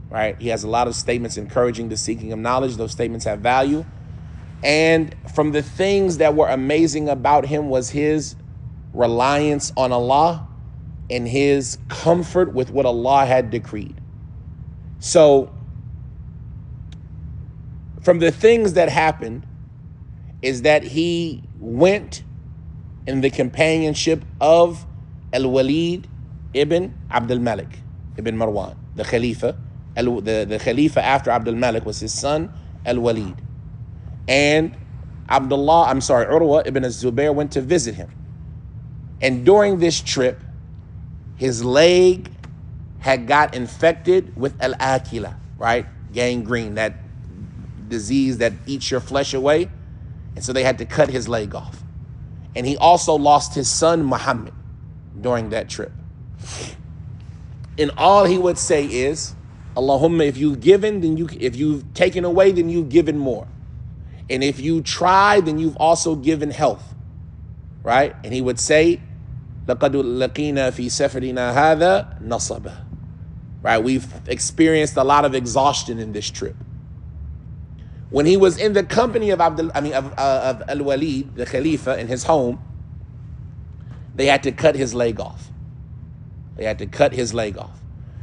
right? He has a lot of statements encouraging the seeking of knowledge. Those statements have value. And from the things that were amazing about him was his reliance on Allah and his comfort with what Allah had decreed. So from the things that happened is that he went in the companionship of al-Walid ibn Abdul Malik ibn Marwan, the Khalifa. The Khalifa after Abdul Malik was his son, al-Walid. And Urwa ibn Zubair went to visit him. And during this trip, his leg had got infected with al-Akila, right? Gangrene, that disease that eats your flesh away. And so they had to cut his leg off. And he also lost his son, Muhammad, during that trip. And all he would say is, Allahumma, if you've given, if you've taken away, then you've given more. And if you try, then you've also given health, right? And he would say, لَقَدْ لَقِينَا فِي سَفَرِنَا هَذَا نَصَبًا. Right? We've experienced a lot of exhaustion in this trip. When he was in the company of al-Walid, the Khalifa, in his home, they had to cut his leg off. They had to cut his leg off.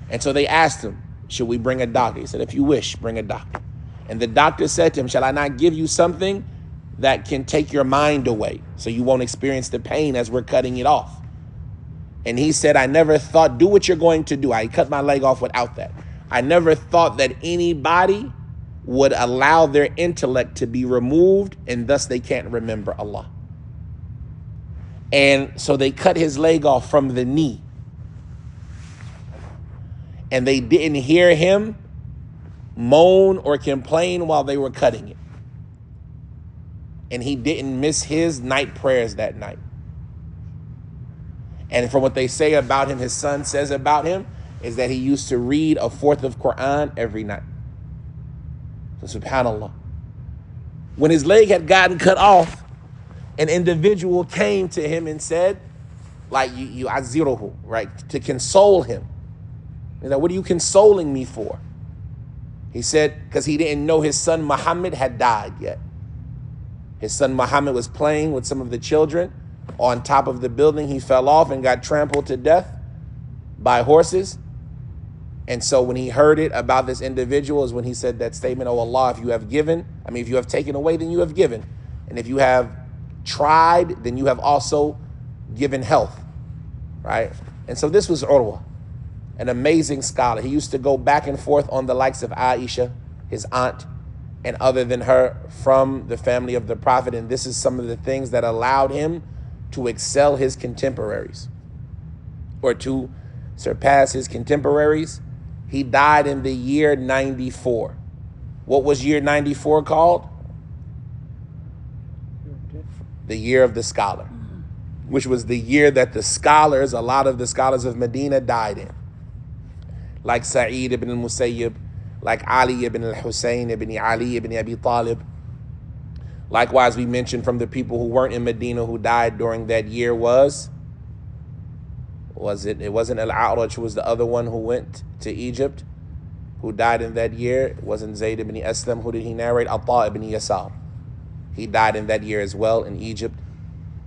And so they asked him, should we bring a doctor? He said, if you wish, bring a doctor. And the doctor said to him, shall I not give you something that can take your mind away so you won't experience the pain as we're cutting it off? And he said, I never thought, do what you're going to do. I cut my leg off without that. I never thought that anybody would allow their intellect to be removed and thus they can't remember Allah. And so they cut his leg off from the knee. And they didn't hear him moan or complain while they were cutting it. And he didn't miss his night prayers that night. And from what they say about him, his son says about him, is that he used to read a fourth of Quran every night. So subhanAllah. When his leg had gotten cut off, an individual came to him and said, like, you aziruhu, right, to console him. He's like, what are you consoling me for? He said, because he didn't know his son Muhammad had died yet. His son Muhammad was playing with some of the children on top of the building. He fell off and got trampled to death by horses. And so when he heard it about this individual is when he said that statement, oh Allah, if you have given, if you have taken away, then you have given. And if you have tried, then you have also given health, right? And so this was Urwa, an amazing scholar. He used to go back and forth on the likes of Aisha, his aunt, and other than her from the family of the Prophet. And this is some of the things that allowed him to excel his contemporaries or to surpass his contemporaries. He died in the year 94. What was year 94 called? The year of the scholar, which was the year that the scholars, a lot of the scholars of Medina died in. Like Sa'id ibn al-Musayyib, like Ali ibn al-Husayn ibn Ali ibn Abi Talib. Likewise, we mentioned from the people who weren't in Medina who died during that year it wasn't al-A'raj, who was the other one who went to Egypt, who died in that year. It wasn't Zayd ibn Aslam. Who did he narrate? Atta ibn Yasar. He died in that year as well in Egypt,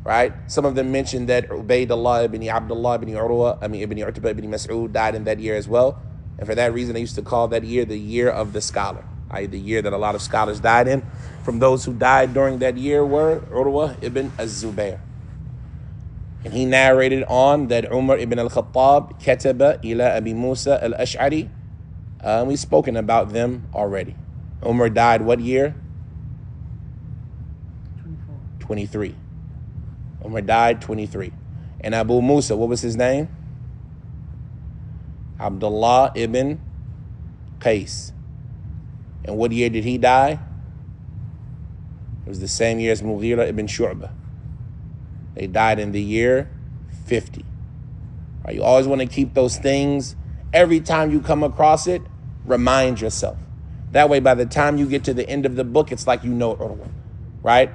right? Some of them mentioned that Ubaydullah ibn Abdullah ibn ibn Utbah ibn Mas'ud died in that year as well. And for that reason, they used to call that year the year of the scholar, i.e. the year that a lot of scholars died in. From those who died during that year were Urwa ibn az-Zubair. And he narrated on that Umar ibn al-Khattab kataba ila Abi Musa al-Ash'ari. We've spoken about them already. Umar died what year? 23. Umar died 23. And Abu Musa, what was his name? Abdullah ibn Qais. And what year did he die? It was the same year as Mughira ibn Shu'bah. They died in the year 50. Right, you always want to keep those things. Every time you come across it, remind yourself. That way, by the time you get to the end of the book, it's like you know it, right?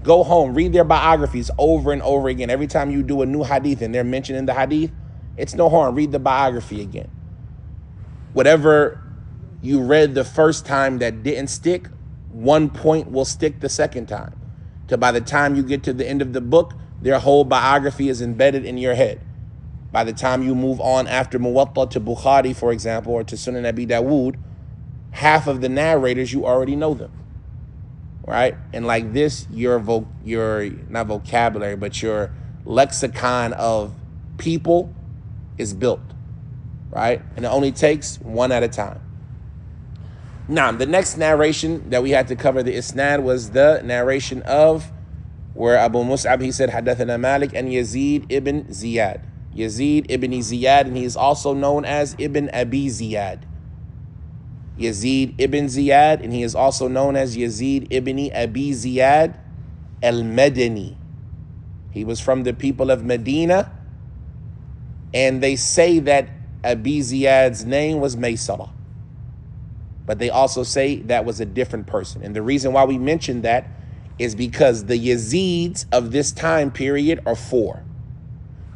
Go home, read their biographies over and over again. Every time you do a new hadith and they're mentioned in the hadith, it's no harm. Read the biography again. Whatever you read the first time that didn't stick, one point will stick the second time. Till by the time you get to the end of the book, their whole biography is embedded in your head. By the time you move on after Muwatta to Bukhari, for example, or to Sunan Abi Dawood, half of the narrators, you already know them. Right? And like this, your not vocabulary, but your lexicon of people is built, right? And it only takes one at a time. Now, the next narration that we had to cover, the isnad, was the narration of where Abu Mus'ab, he said, Hadathana Malik and Yazid ibn Ziyad. Yazid ibn Ziyad, and he is also known as Ibn Abi Ziyad. Yazid ibn Ziyad, and he is also known as Yazid ibn Abi Ziyad al-Madani. He was from the people of Medina, and they say that Abi Ziyad's name was Maysara. But they also say that was a different person. And the reason why we mention that is because the Yazids of this time period are four.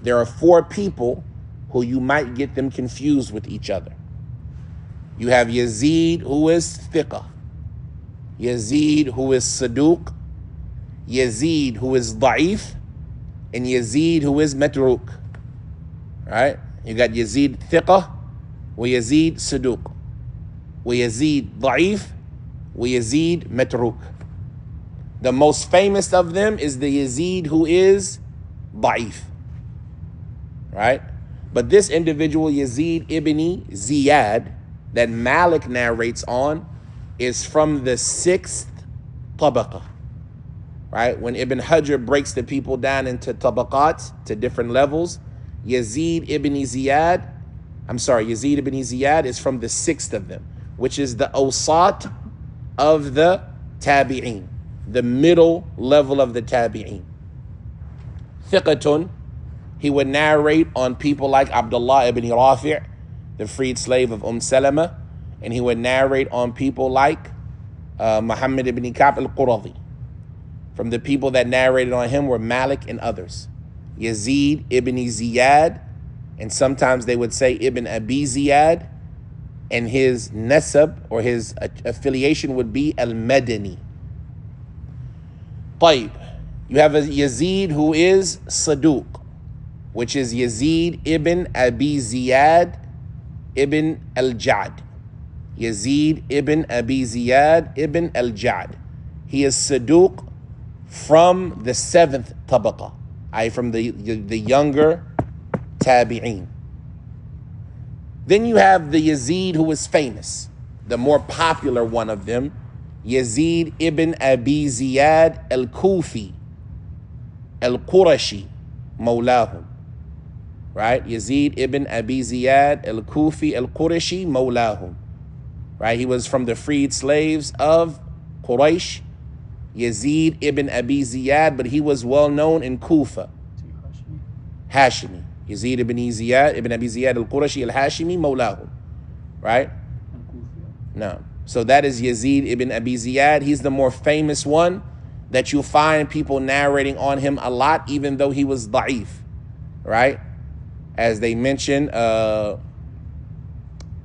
There are four people who you might get them confused with each other. You have Yazid, who is thiqah. Yazid, who is saduq. Yazid, who is da'if. And Yazid, who is matruk. Right? You got Yazid thiqah, wa Yazid saduq, wa Yazid da'if, wa Yazid matruk. The most famous of them is the Yazid who is da'if. Right? But this individual, Yazid ibn Ziyad, that Malik narrates on, is from the 6th tabaqah. Right? When Ibn Hajar breaks the people down into tabaqat, to different levels, Yazid ibn Ziyad is from the 6th of them, which is the awsat of the tabi'een, the middle level of the tabi'een. Thiqatun, he would narrate on people like Abdullah ibn Rafi', the freed slave of Salama, and he would narrate on people like Muhammad ibn Ka'b al-Quradhi. From the people that narrated on him were Malik and others. Yazid ibn Ziyad, and sometimes they would say Ibn Abi Ziyad, and his nasab, or his affiliation, would be al-Madani. Tayyib. You have a Yazid who is Saduq, which is Yazid ibn Abi Ziyad ibn al-Ja'd. Yazid ibn Abi Ziyad ibn al-Ja'd. He is Saduq from the 7th tabaqah, i.e. from the younger tabi'een. Then you have the Yazid who is famous, the more popular one of them, Yazid ibn Abi Ziyad al-Kufi, al-Qurashi, mawlahum. right? Yazid ibn Abi Ziyad al-Kufi al-Qurashi mawlahum, right? He was from the freed slaves of Quraysh, Yazid ibn Abi Ziyad, but he was well known in Kufa. Hashimi. Yazid ibn Abi Ziyad al-Qurashi al-Hashimi mawlahum, right? No. So that is Yazid ibn Abi Ziyad. He's the more famous one that you'll find people narrating on him a lot, even though he was da'if, right? As they mention in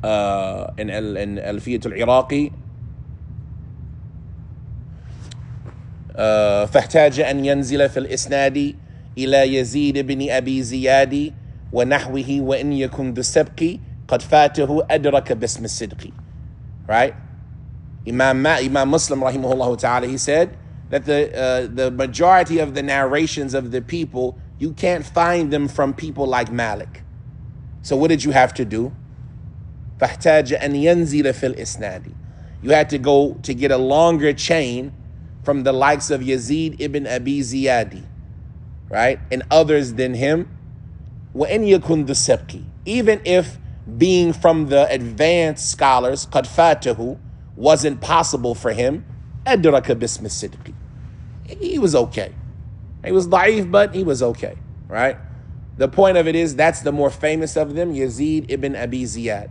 Alfiyat al-Iraqi, فاحتاج أن ينزل في الإسناد إلى يزيد بن أبي زياد ونحوه وإن يكن ذو السبق قد فاته أدرك باسم الصدق. Right? Imam Muslim rahimahullah ta'ala, he said that the majority of the narrations of the people, you can't find them from people like Malik. So what did you have to do? فاحتاج أن ينزل في الإسناد. You had to go to get a longer chain from the likes of Yazid ibn Abi Ziyadi, right? And others than him. وإن يكن ذو السبق. Even if being from the advanced scholars, قد فاته, wasn't possible for him, أدرك باسم الصدق. He was okay. He was da'if, but he was okay, right? The point of it is, that's the more famous of them, Yazid ibn Abi Ziyad.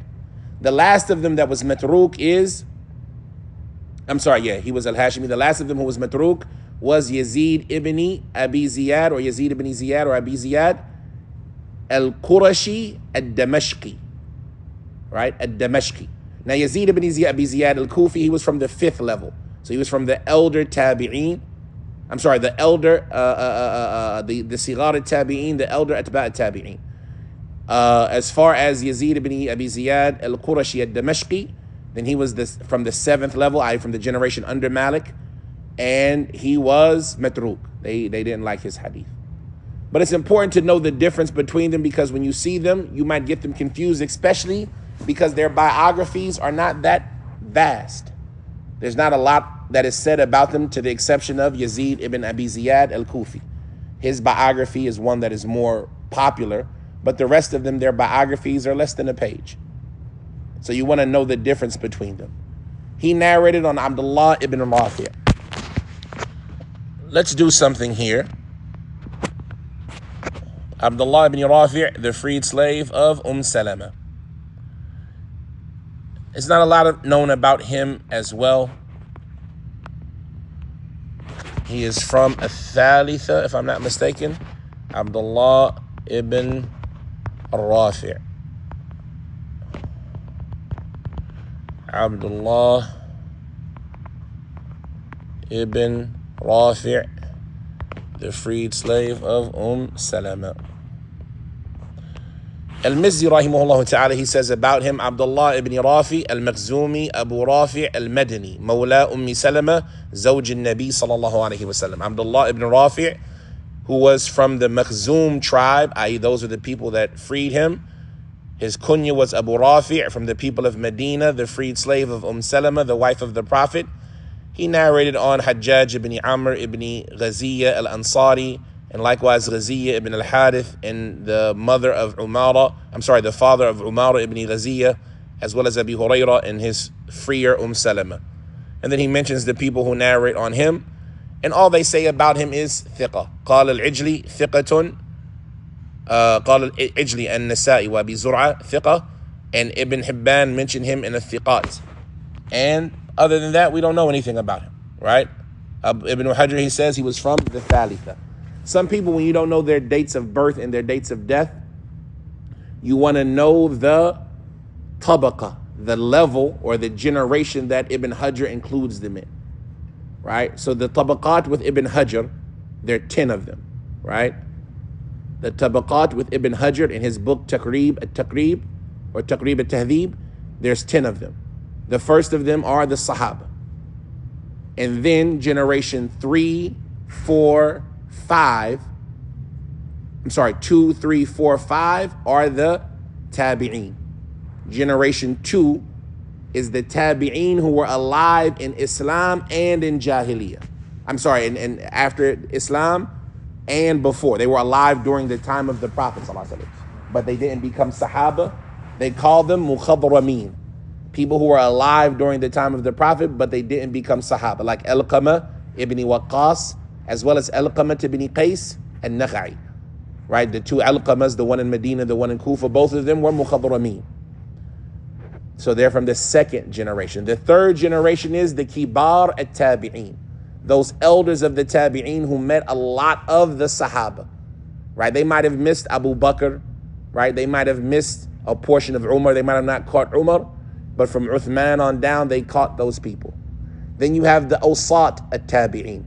The last of them that was matruk is, he was al-Hashimi. The last of them who was matruk was Yazid ibn Abi Ziyad, or Yazid ibn Ziyad, or Abi Ziyad al-Qurashi al-Damashqi, right? Al-Damashqi. Now Yazid ibn Abi Ziyad al-Kufi, he was from the 5th level. So he was from the elder tabi'een. The elder, the sigar al-tabi'een, the elder atba' al-tabi'een. As far as Yazid ibn Abi Ziyad al-Qurashi al-Damashqi, then he was from the 7th level, i.e. from the generation under Malik, and he was matruk. They didn't like his hadith. But it's important to know the difference between them, because when you see them, you might get them confused, especially because their biographies are not that vast. There's not a lot that is said about them, to the exception of Yazid ibn Abi Ziyad al-Kufi. His biography is one that is more popular, but the rest of them, their biographies are less than a page. So you want to know the difference between them. He narrated on Abdullah ibn Rafi'. Let's do something here. Abdullah ibn Rafi', the freed slave of Salama. It's not a lot known about him as well. He is from al-Thalitha, if I'm not mistaken. Abdullah ibn Rafi'. Abdullah ibn Rafi', the freed slave of Salama. Al-Mizzi rahimahullah ta'ala, he says about him, Abdullah ibn Rafi al-Makhzumi Abu Rafi al-Madani, Mawla Salama, Zawj al-Nabi sallallahu alayhi wa sallam. Abdullah ibn Rafi, who was from the Makhzum tribe, i.e. those are the people that freed him. His kunya was Abu Rafi' from the people of Medina, the freed slave of Salama, the wife of the Prophet. He narrated on Hajjaj ibn Amr ibn Ghaziyya al-Ansari, and likewise Ghaziyya ibn al-Harith, and the father of Umara ibn Ghaziyya, as well as Abi Hurairah and his freer Salama. And then he mentions the people who narrate on him, and all they say about him is thiqa. قال العجلي ثقة. قال العجلي النسائي وأبي زرعة ثقة, and Ibn Hibban mentioned him in the thiqat. And other than that, we don't know anything about him, right? Ibn Hajar, he says he was from the Thalitha. Some people, when you don't know their dates of birth and their dates of death, you want to know the tabaqa, the level or the generation that Ibn Hajar includes them in, right? So the tabaqat with Ibn Hajar, there are 10 of them, right? The tabaqat with Ibn Hajar in his book Taqrib al-Taqrib or Taqrib al-Tahdhib, there's 10 of them. The first of them are the Sahaba. And then generation 3, 4, 5, 2, 3, 4, 5 are the Tabi'een. Generation 2 is the Tabi'een who were alive in Islam and in Jahiliyyah. And after Islam and before. They were alive during the time of the Prophet ﷺ. but they didn't become Sahaba, they call them Mukhadrameen. People who were alive during the time of the Prophet, but they didn't become Sahaba, like Alqamah ibn Waqqas, as well as Alqamah ibn Qais and Nakha'i. Right, the two Alqamas, the one in Medina, the one in Kufa, both of them were Mukhadrameen. So they're from the second generation. The third generation is the Kibar at-Tabi'een, those elders of the Tabi'een who met a lot of the Sahaba. Right, they might have missed Abu Bakr, right? They might have missed a portion of Umar. They might have not caught Umar, but from Uthman on down, they caught those people. Then you have the Awsat at-Tabi'een,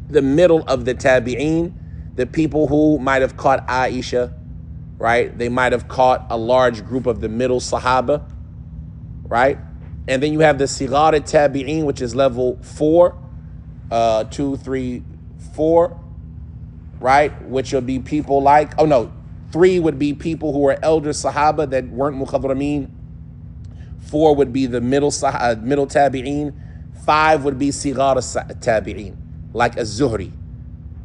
the middle of the Tabi'een, the people who might have caught Aisha, right? They might have caught a large group of the middle Sahaba, right? And then you have the Sigar at-Tabi'een, which is level 4, 2, 3, 4, right? Which would be people like, 3 would be people who were elder Sahaba that weren't Mukhadrameen. 4 would be the middle Tabi'een. 5 would be Sigar Tabi'een, like Az-Zuhri,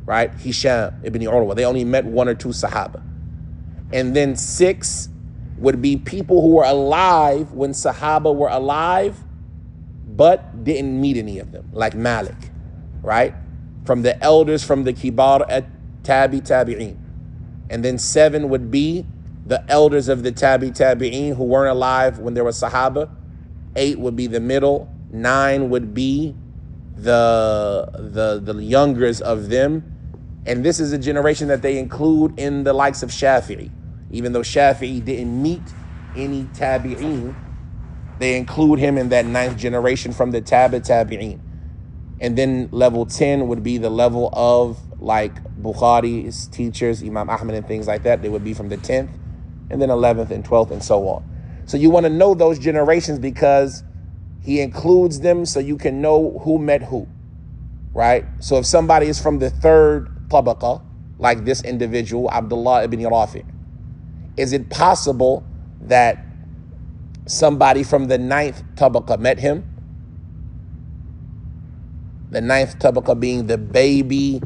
right? Hisham ibn Urwa. They only met 1 or 2 Sahaba. And then 6 would be people who were alive when Sahaba were alive, but didn't meet any of them, like Malik, right? From the elders, from the Kibar at Tabi'een. And then 7 would be the elders of the Tabi'een who weren't alive when there was Sahaba. 8 would be the middle. 9 would be the youngers of them. And this is a generation that they include in the likes of Shafi'i. Even though Shafi'i didn't meet any Tabi'een, they include him in that 9th generation from the Tabi'een. And then level 10 would be the level of like Bukhari's teachers, Imam Ahmad and things like that. They would be from the 10th, and then 11th and 12th and so on. So you want to know those generations because he includes them so you can know who met who, right? So if somebody is from the 3rd tabaqa, like this individual, Abdullah ibn Rafi', is it possible that somebody from the 9th tabaqa met him? The 9th tabaqa being the baby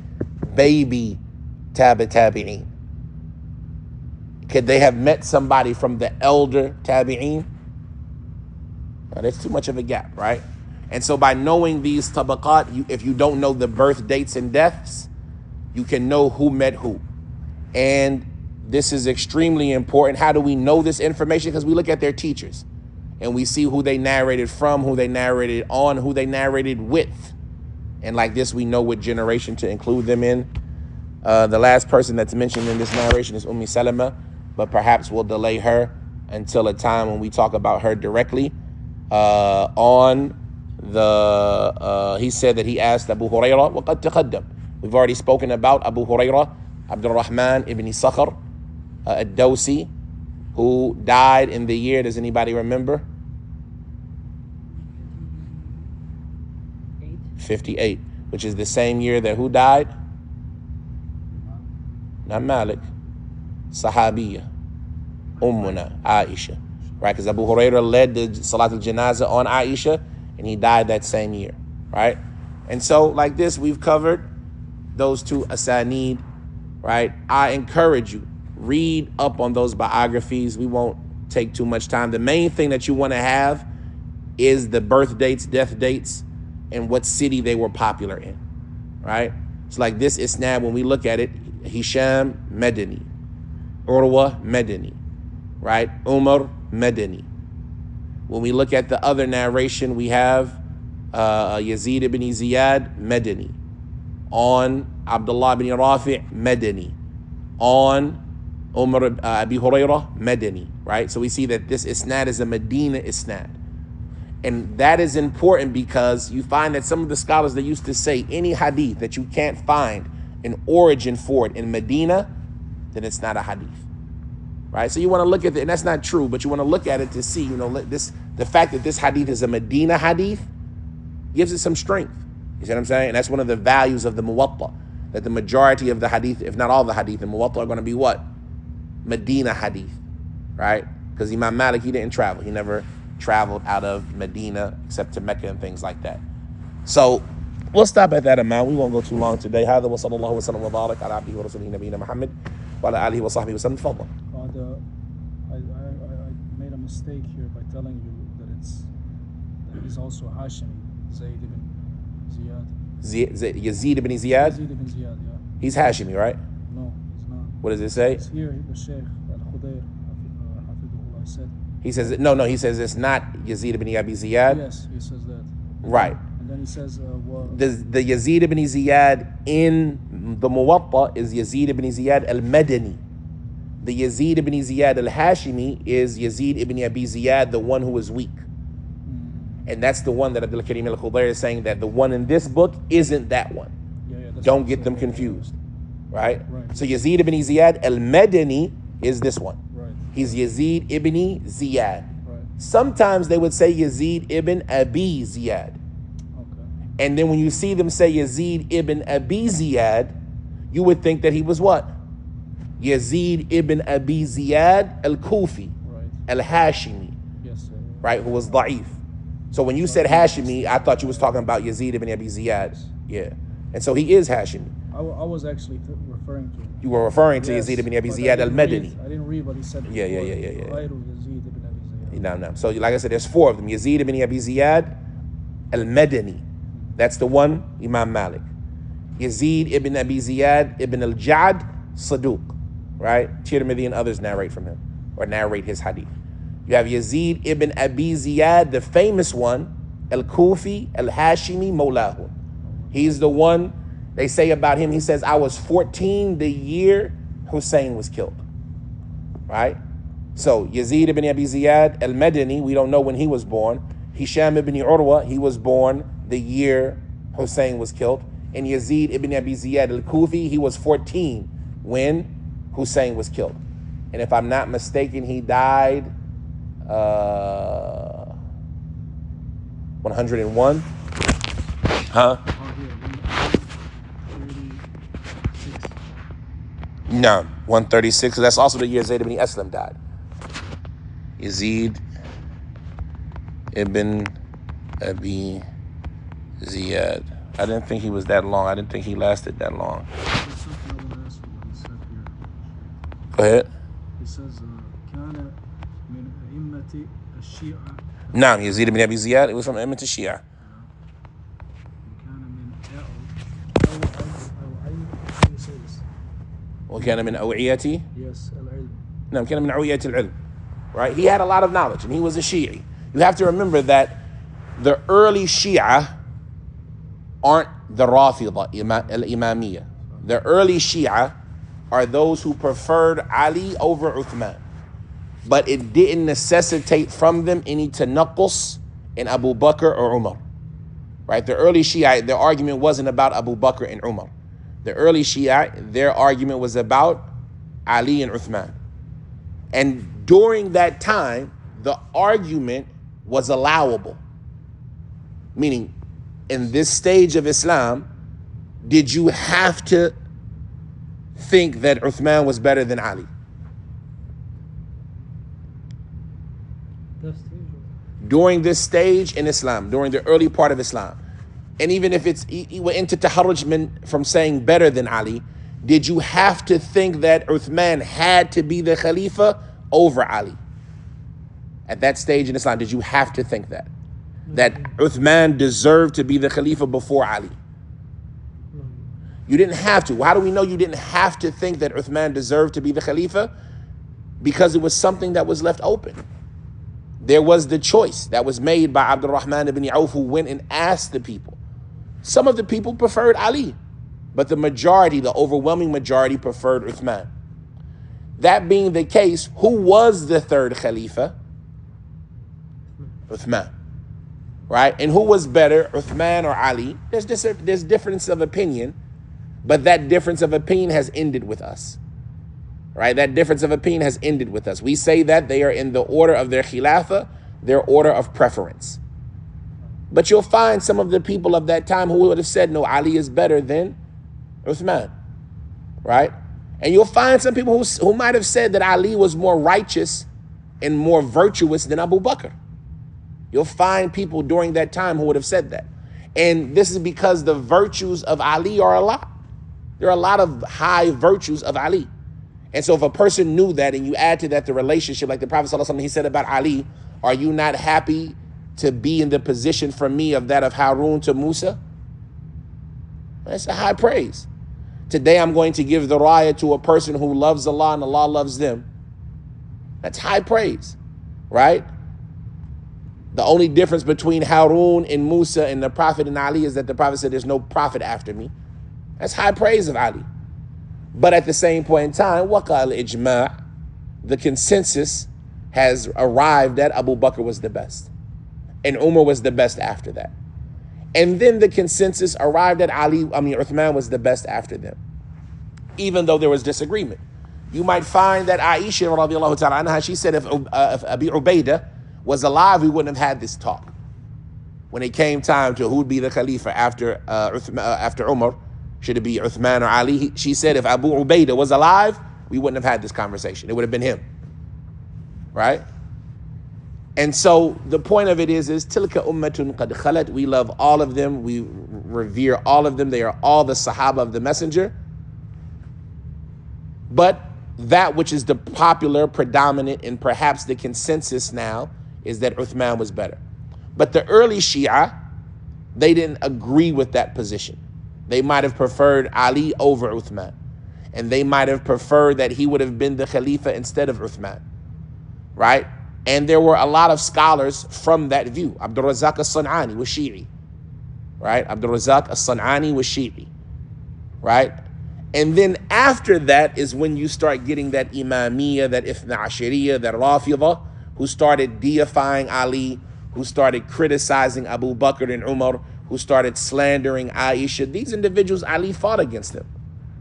tabi'een. Could they have met somebody from the elder tabi'een? Now, there's too much of a gap, right? And so by knowing these tabaqat, if you don't know the birth dates and deaths, you can know who met who. And this is extremely important. How do we know this information? Because we look at their teachers and we see who they narrated from, who they narrated on, who they narrated with. And like this, we know what generation to include them in. The last person that's mentioned in this narration is Salama, but perhaps we'll delay her until a time when we talk about her directly. He said that he asked Abu Hurairah, وَقَدْ تَقَدَّمْ. We've already spoken about Abu Hurairah, Abdul Rahman ibn Sakhr ad-Dawsi, who died in the year, does anybody remember? 58, which is the same year that who died? Not Malik, Sahabiya, Ummuna, Aisha, right? Because Abu Hurairah led the Salat al-Janazah on Aisha, and he died that same year, right? And so like this, we've covered those 2 asanid, right? I encourage you, read up on those biographies. We won't take too much time. The main thing that you want to have is the birth dates, death dates, and what city they were popular in, right? It's like this isnad, when we look at it, Hisham, Medini, Urwa, Medini, right? Umar, Medini. When we look at the other narration, we have Yazid ibn Ziyad, Medini. On Abdullah ibn Rafi', Medini. On Umar, Abi Hurairah, Medini, right? So we see that this isnad is a Medina isnad. And that is important because you find that some of the scholars, they used to say any hadith that you can't find an origin for it in Medina, then it's not a hadith, right? So you want to look at it, and that's not true, but you want to look at it to see, the fact that this hadith is a Medina hadith gives it some strength. You see what I'm saying? And that's one of the values of the Muwatta, that the majority of the hadith, if not all the hadith in Muwatta, are going to be what? Medina hadith, right? Because Imam Malik, he didn't travel. He never traveled out of Medina except to Mecca and things like that. So we'll stop at that amount. We won't go too long today. هذا وصلى الله وسلم وبارك على عبده ورسوله نبينا محمد وعلى آله وصحبه وسلم. تفضل. I made a mistake here by telling you that he's also Hashimi, Zayd ibn Ziyad. Yazid ibn Ziyad? Yazid ibn Ziyad, yeah. He's Hashimi, right? No, he's not. What does it say? It's here, the Sheikh al-Khudair, Hafidhullah, said. He says, he says it's not Yazid ibn Abi Ziyad. Yes, he says that. Right. And then he says, The Yazid ibn Ziyad in the Muwatta is Yazid ibn Ziyad al-Madani. The Yazid ibn Ziyad al-Hashimi is Yazid ibn Abi Ziyad, the one who is weak. And that's the one that Abdul Karim al-Khudair is saying that the one in this book isn't that one. Don't get them confused. Right? So Yazid ibn Ziyad al-Madani is this one. Right. He's Yazid ibn Ziyad. Right. Sometimes they would say Yazid ibn Abi Ziyad. Okay. And then when you see them say Yazid ibn Abi Ziyad, you would think that he was what? Yazid ibn Abi Ziyad al-Kufi, Right. al-Hashimi, Yes, sir. right, who was da'if. So when you said Hashimi, I thought you was talking about Yazid ibn Abi Ziyad. Yeah. And so he is Hashimi. I was actually referring to. You were referring to Yes, Yazid ibn Abi but Ziyad I didn't al-Madani. I didn't read what he said. Yeah. Yazid ibn Abi Ziyad. No. So like I said, there's four of them. Yazid ibn Abi Ziyad al-Madani. That's the one, Imam Malik. Yazid ibn Abi Ziyad ibn al-Ja'd, Saduq. Right? Tirmidhi and others narrate from him, or narrate his hadith. You have Yazid ibn Abi Ziyad, the famous one, al-Kufi, al-Hashimi, Mawlahu. He's the one, they say about him, he says, I was 14 the year Hussein was killed. Right? So Yazid ibn Abi Ziyad al-Madani, we don't know when he was born. Hisham ibn Urwa, he was born the year Hussein was killed. And Yazid ibn Abi Ziyad al-Kufi, he was 14 when Hussein was killed. And if I'm not mistaken, he died 101. Huh? No, 136. That's also the year Zayd ibn Aslam died. Yazid ibn Abi Ziyad. I didn't think he was that long. I didn't think he lasted that long. Go ahead. He says, كان من أئمة الشيعة. نعم, Yazid ibn Abi Ziyad, it was from Imam Shia. وكان من أوعية. Yes, العلم. نعم, كان من أوعية العلم. Right? He had a lot of knowledge, and he was a Shi'i. You have to remember that the early Shia aren't the Rafida, al-Imamiyya. The early Shia are those who preferred Ali over Uthman. But it didn't necessitate from them any tanaqqus in Abu Bakr or Umar. Right? The early Shia, their argument wasn't about Abu Bakr and Umar. The early Shia, their argument was about Ali and Uthman. And during that time, the argument was allowable. Meaning, in this stage of Islam, did you have to think that Uthman was better than Ali? During this stage in Islam, during the early part of Islam, and even if you were into taharrujment from saying better than Ali, did you have to think that Uthman had to be the Khalifa over Ali? At that stage in Islam, did you have to think that? That Uthman deserved to be the Khalifa before Ali? You didn't have to. How do we know you didn't have to think that Uthman deserved to be the Khalifa? Because it was something that was left open. There was the choice that was made by Abdul Rahman ibn Auf, who went and asked the people. Some of the people preferred Ali, but the majority, the overwhelming majority, preferred Uthman. That being the case, who was the third Khalifa? Uthman. Right? And who was better, Uthman or Ali? There's difference of opinion, but that difference of opinion has ended with us. Right? That difference of opinion has ended with us. We say that they are in the order of their khilafah, their order of preference. But you'll find some of the people of that time who would have said, no, Ali is better than Uthman. Right? And you'll find some people who might have said that Ali was more righteous and more virtuous than Abu Bakr. You'll find people during that time who would have said that. And this is because the virtues of Ali are a lot. There are a lot of high virtues of Ali. And so if a person knew that and you add to that the relationship, like the Prophet ﷺ, he said about Ali, are you not happy to be in the position from me of that of Harun to Musa? That's a high praise. Today I'm going to give the raya to a person who loves Allah and Allah loves them. That's high praise, right? The only difference between Harun and Musa and the Prophet and Ali is that the Prophet said there's no prophet after me. That's high praise of Ali. But at the same point in time, waqa al-ijma', the consensus has arrived that Abu Bakr was the best. And Umar was the best after that. And then the consensus arrived that Uthman was the best after them. Even though there was disagreement. You might find that Aisha radiallahu ta'ala anha, she said if Abi Ubaidah was alive, we wouldn't have had this talk. When it came time to who would be the Khalifa after Umar, should it be Uthman or Ali? She said if Abu Ubaidah was alive, we wouldn't have had this conversation. It would have been him, right? And so the point of it is tilka ummatun qad khalat. We love all of them. We revere all of them. They are all the Sahaba of the Messenger. But that which is the popular, predominant, and perhaps the consensus now is that Uthman was better. But the early Shia, they didn't agree with that position. They might have preferred Ali over Uthman. And they might have preferred that he would have been the Khalifa instead of Uthman, right? And there were a lot of scholars from that view. Abdul Razak as-San'ani was Shi'i, right? Abdul Razak as-San'ani was Shi'i, right? And then after that is when you start getting that Imamiyya, that Ithna Ashariya, that Rafidah, who started deifying Ali, who started criticizing Abu Bakr and Umar, who started slandering Aisha. These individuals, Ali fought against them,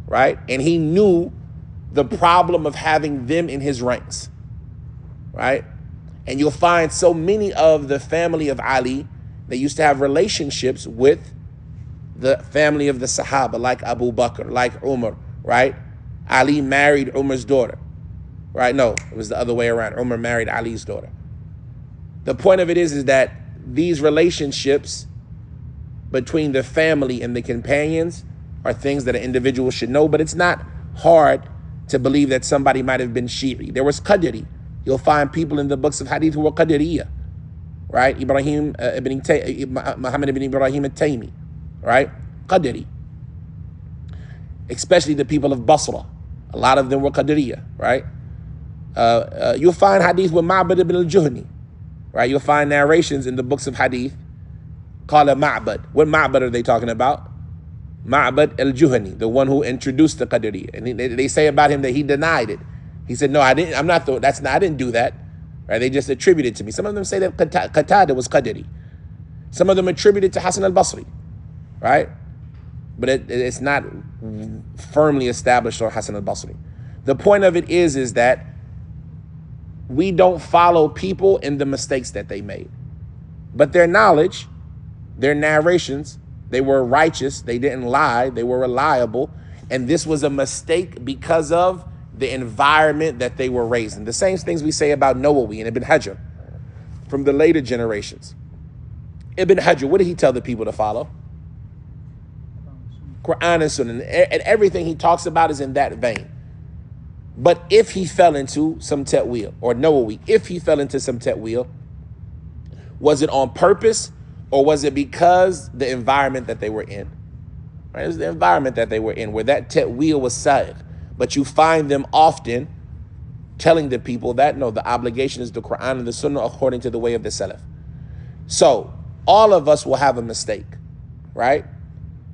right? And he knew the problem of having them in his ranks, right? And you'll find so many of the family of Ali, they used to have relationships with the family of the Sahaba, like Abu Bakr, like Umar, right? Ali married Umar's daughter, right? No, it was the other way around. Umar married Ali's daughter. The point of it is that these relationships between the family and the companions are things that an individual should know, but it's not hard to believe that somebody might have been Shi'i. There was Qadri. You'll find people in the books of Hadith who were Qadiriyya, right? Muhammad ibn Ibrahim al-Taymi, right? Qadri. Especially the people of Basra. A lot of them were Qadiriyya, right? You'll find Hadith with Ma'bad ibn al-Juhni, right? You'll find narrations in the books of Hadith called a Ma'bad. What Ma'bad are they talking about? Ma'bad al-Juhani, the one who introduced the Qadiriyya. And they say about him that he denied it. He said, no, I didn't. I didn't do that. Right? They just attributed it to me. Some of them say that Qatada was Qadiri. Some of them attributed to Hasan al-Basri, right? But it's not firmly established on Hasan al-Basri. The point of it is that we don't follow people in the mistakes that they made. But their knowledge, their narrations, they were righteous, they didn't lie, they were reliable, and this was a mistake because of the environment that they were raised in. The same things we say about Nawawi and Ibn Hajar from the later generations. Ibn Hajar, what did he tell the people to follow? Quran and Sunnah. And everything he talks about is in that vein. But if he fell into some ta'wil, or Nawawi, if he fell into some ta'wil, was it on purpose or was it because the environment that they were in? Right? It was the environment that they were in where that ta'wil was sa'ir. But you find them often telling the people that, no, the obligation is the Quran and the Sunnah according to the way of the Salaf. So all of us will have a mistake, right?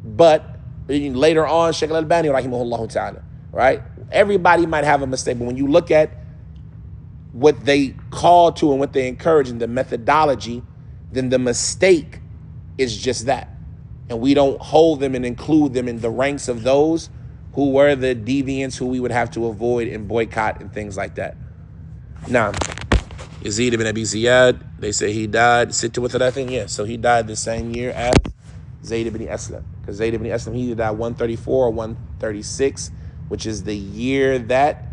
But later on, Shaykh al-Albani, rahimahullah ta'ala, right? Everybody might have a mistake, but when you look at what they call to and what they encourage in the methodology, then the mistake is just that. And we don't hold them and include them in the ranks of those who were the deviants who we would have to avoid and boycott and things like that. Now, Yazid ibn Abi Ziyad, they say he died, Sitta wa Thalathin, yeah, so he died the same year as Zayd ibn Aslam. Because Zayd ibn Aslam, he either died 134 or 136, which is the year that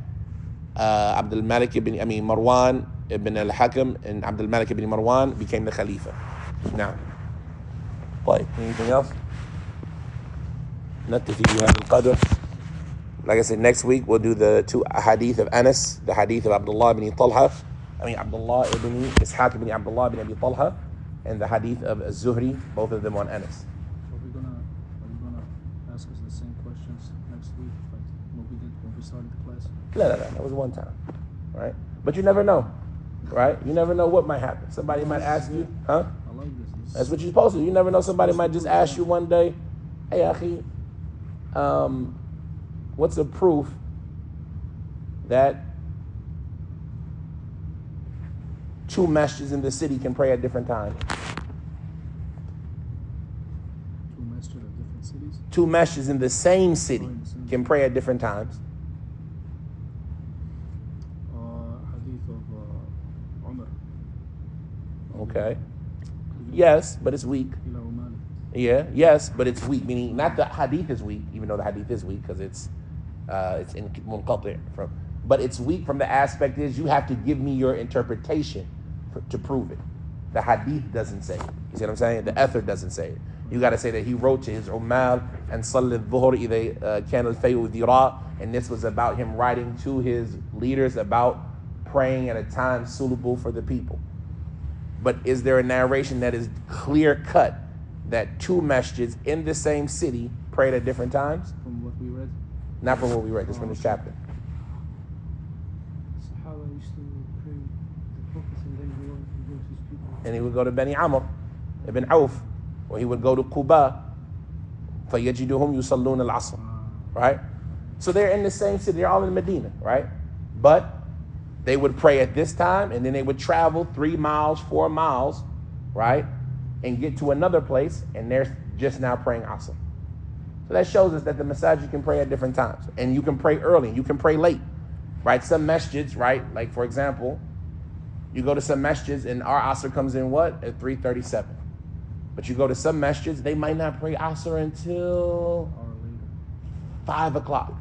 Marwan ibn al-Hakam and Abdul Malik ibn Marwan became the Khalifa. Now, anything else? نكتفي بهذا القدر Like I said, next week we'll do the 2 hadith of Anas, the hadith of Abdullah ibn Talha, Abdullah ibn Ishaq ibn Abdullah ibn Abi Talha, and the hadith of Az-Zuhri, both of them on Anas. Are you gonna ask us the same questions next week, like what we did when we started the class? No, that was one time, right? But you never know, right? You never know what might happen. Somebody might ask you, huh? I like this. That's what you're supposed to do. You never know. Somebody might just ask you one day, hey, Akhi, what's the proof that 2 masjids in the city can pray at different times? 2 masjid of different cities. 2 masjids in the same city can pray at different times. Hadith of Umar. Okay. Yes, but it's weak. Yeah, yes, but it's weak. Meaning, not the hadith is weak, even though the hadith is weak because it's in munqati' from. But it's weak from the aspect is you have to give me your interpretation to prove it. The hadith doesn't say it. You see what I'm saying? The author doesn't say it. You got to say that he wrote to his ummal and salli al-dhuhr idha kana al-fayu dhira, and this was about him writing to his leaders about praying at a time suitable for the people. But is there a narration that is clear cut that 2 masjids in the same city prayed at different times? From what we read? Not from what we read, just from this chapter. Sahaba used to pray the Prophet and then he would go to his people. And he would go to Bani Amr ibn Auf, or he would go to Quba, فَيَجِدُهُمْ يُصَلُّونَ الْعَصْرِ, right? So they're in the same city, they're all in Medina, right? But they would pray at this time, and then they would travel 3 miles, 4 miles, right? And get to another place, and they're just now praying Asr. So that shows us that the masajid can pray at different times. And you can pray early, you can pray late, right? Some masjids, right? Like, for example, you go to some masjids, and our Asr comes in what? At 3:37. But you go to some masjids, they might not pray Asr until 5 o'clock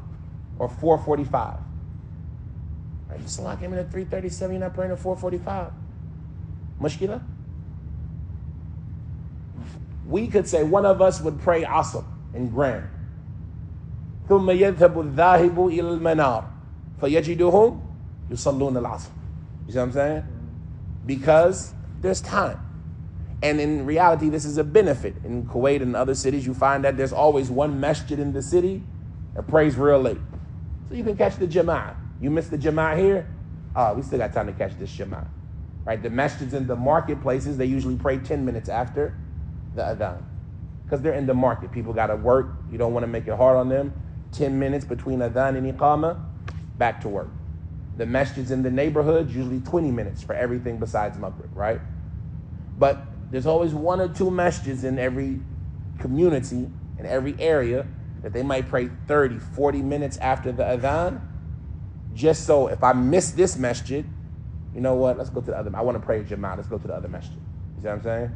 or 4:45. Right? The Salah came in at 3:37, you're not praying at 4:45. Mushkila? We could say one of us would pray Asr in grand. ثُمَّ يَذْهَبُ الذَّاهِبُ إِلَى الْمَنَارِ فَيَجِدُهُمْ يُصَلُّونَ الْعَصْرِ. You see what I'm saying? Because there's time. And in reality, this is a benefit. In Kuwait and other cities, you find that there's always one masjid in the city that prays real late. So you can catch the jama'ah. You miss the jama'ah here? We still got time to catch this jama'ah. Right? The masjids in the marketplaces, they usually pray 10 minutes after the adhan. Because they're in the market. People got to work. You don't want to make it hard on them. 10 minutes between adhan and iqamah, back to work. The masjids in the neighborhoods, usually 20 minutes for everything besides maghrib, right? But there's always 1 or 2 masjids in every community, in every area, that they might pray 30, 40 minutes after the adhan, just so if I miss this masjid, you know what, let's go to the other, I want to pray jama'ah, let's go to the other masjid. You see what I'm saying?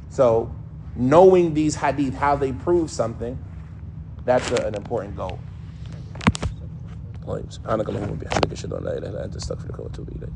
So, knowing these hadith, how they prove something, that's an important goal. سبحانك اللهم وبحمدك اشهد ان لا اله الا انت استغفرك واتوب اليك.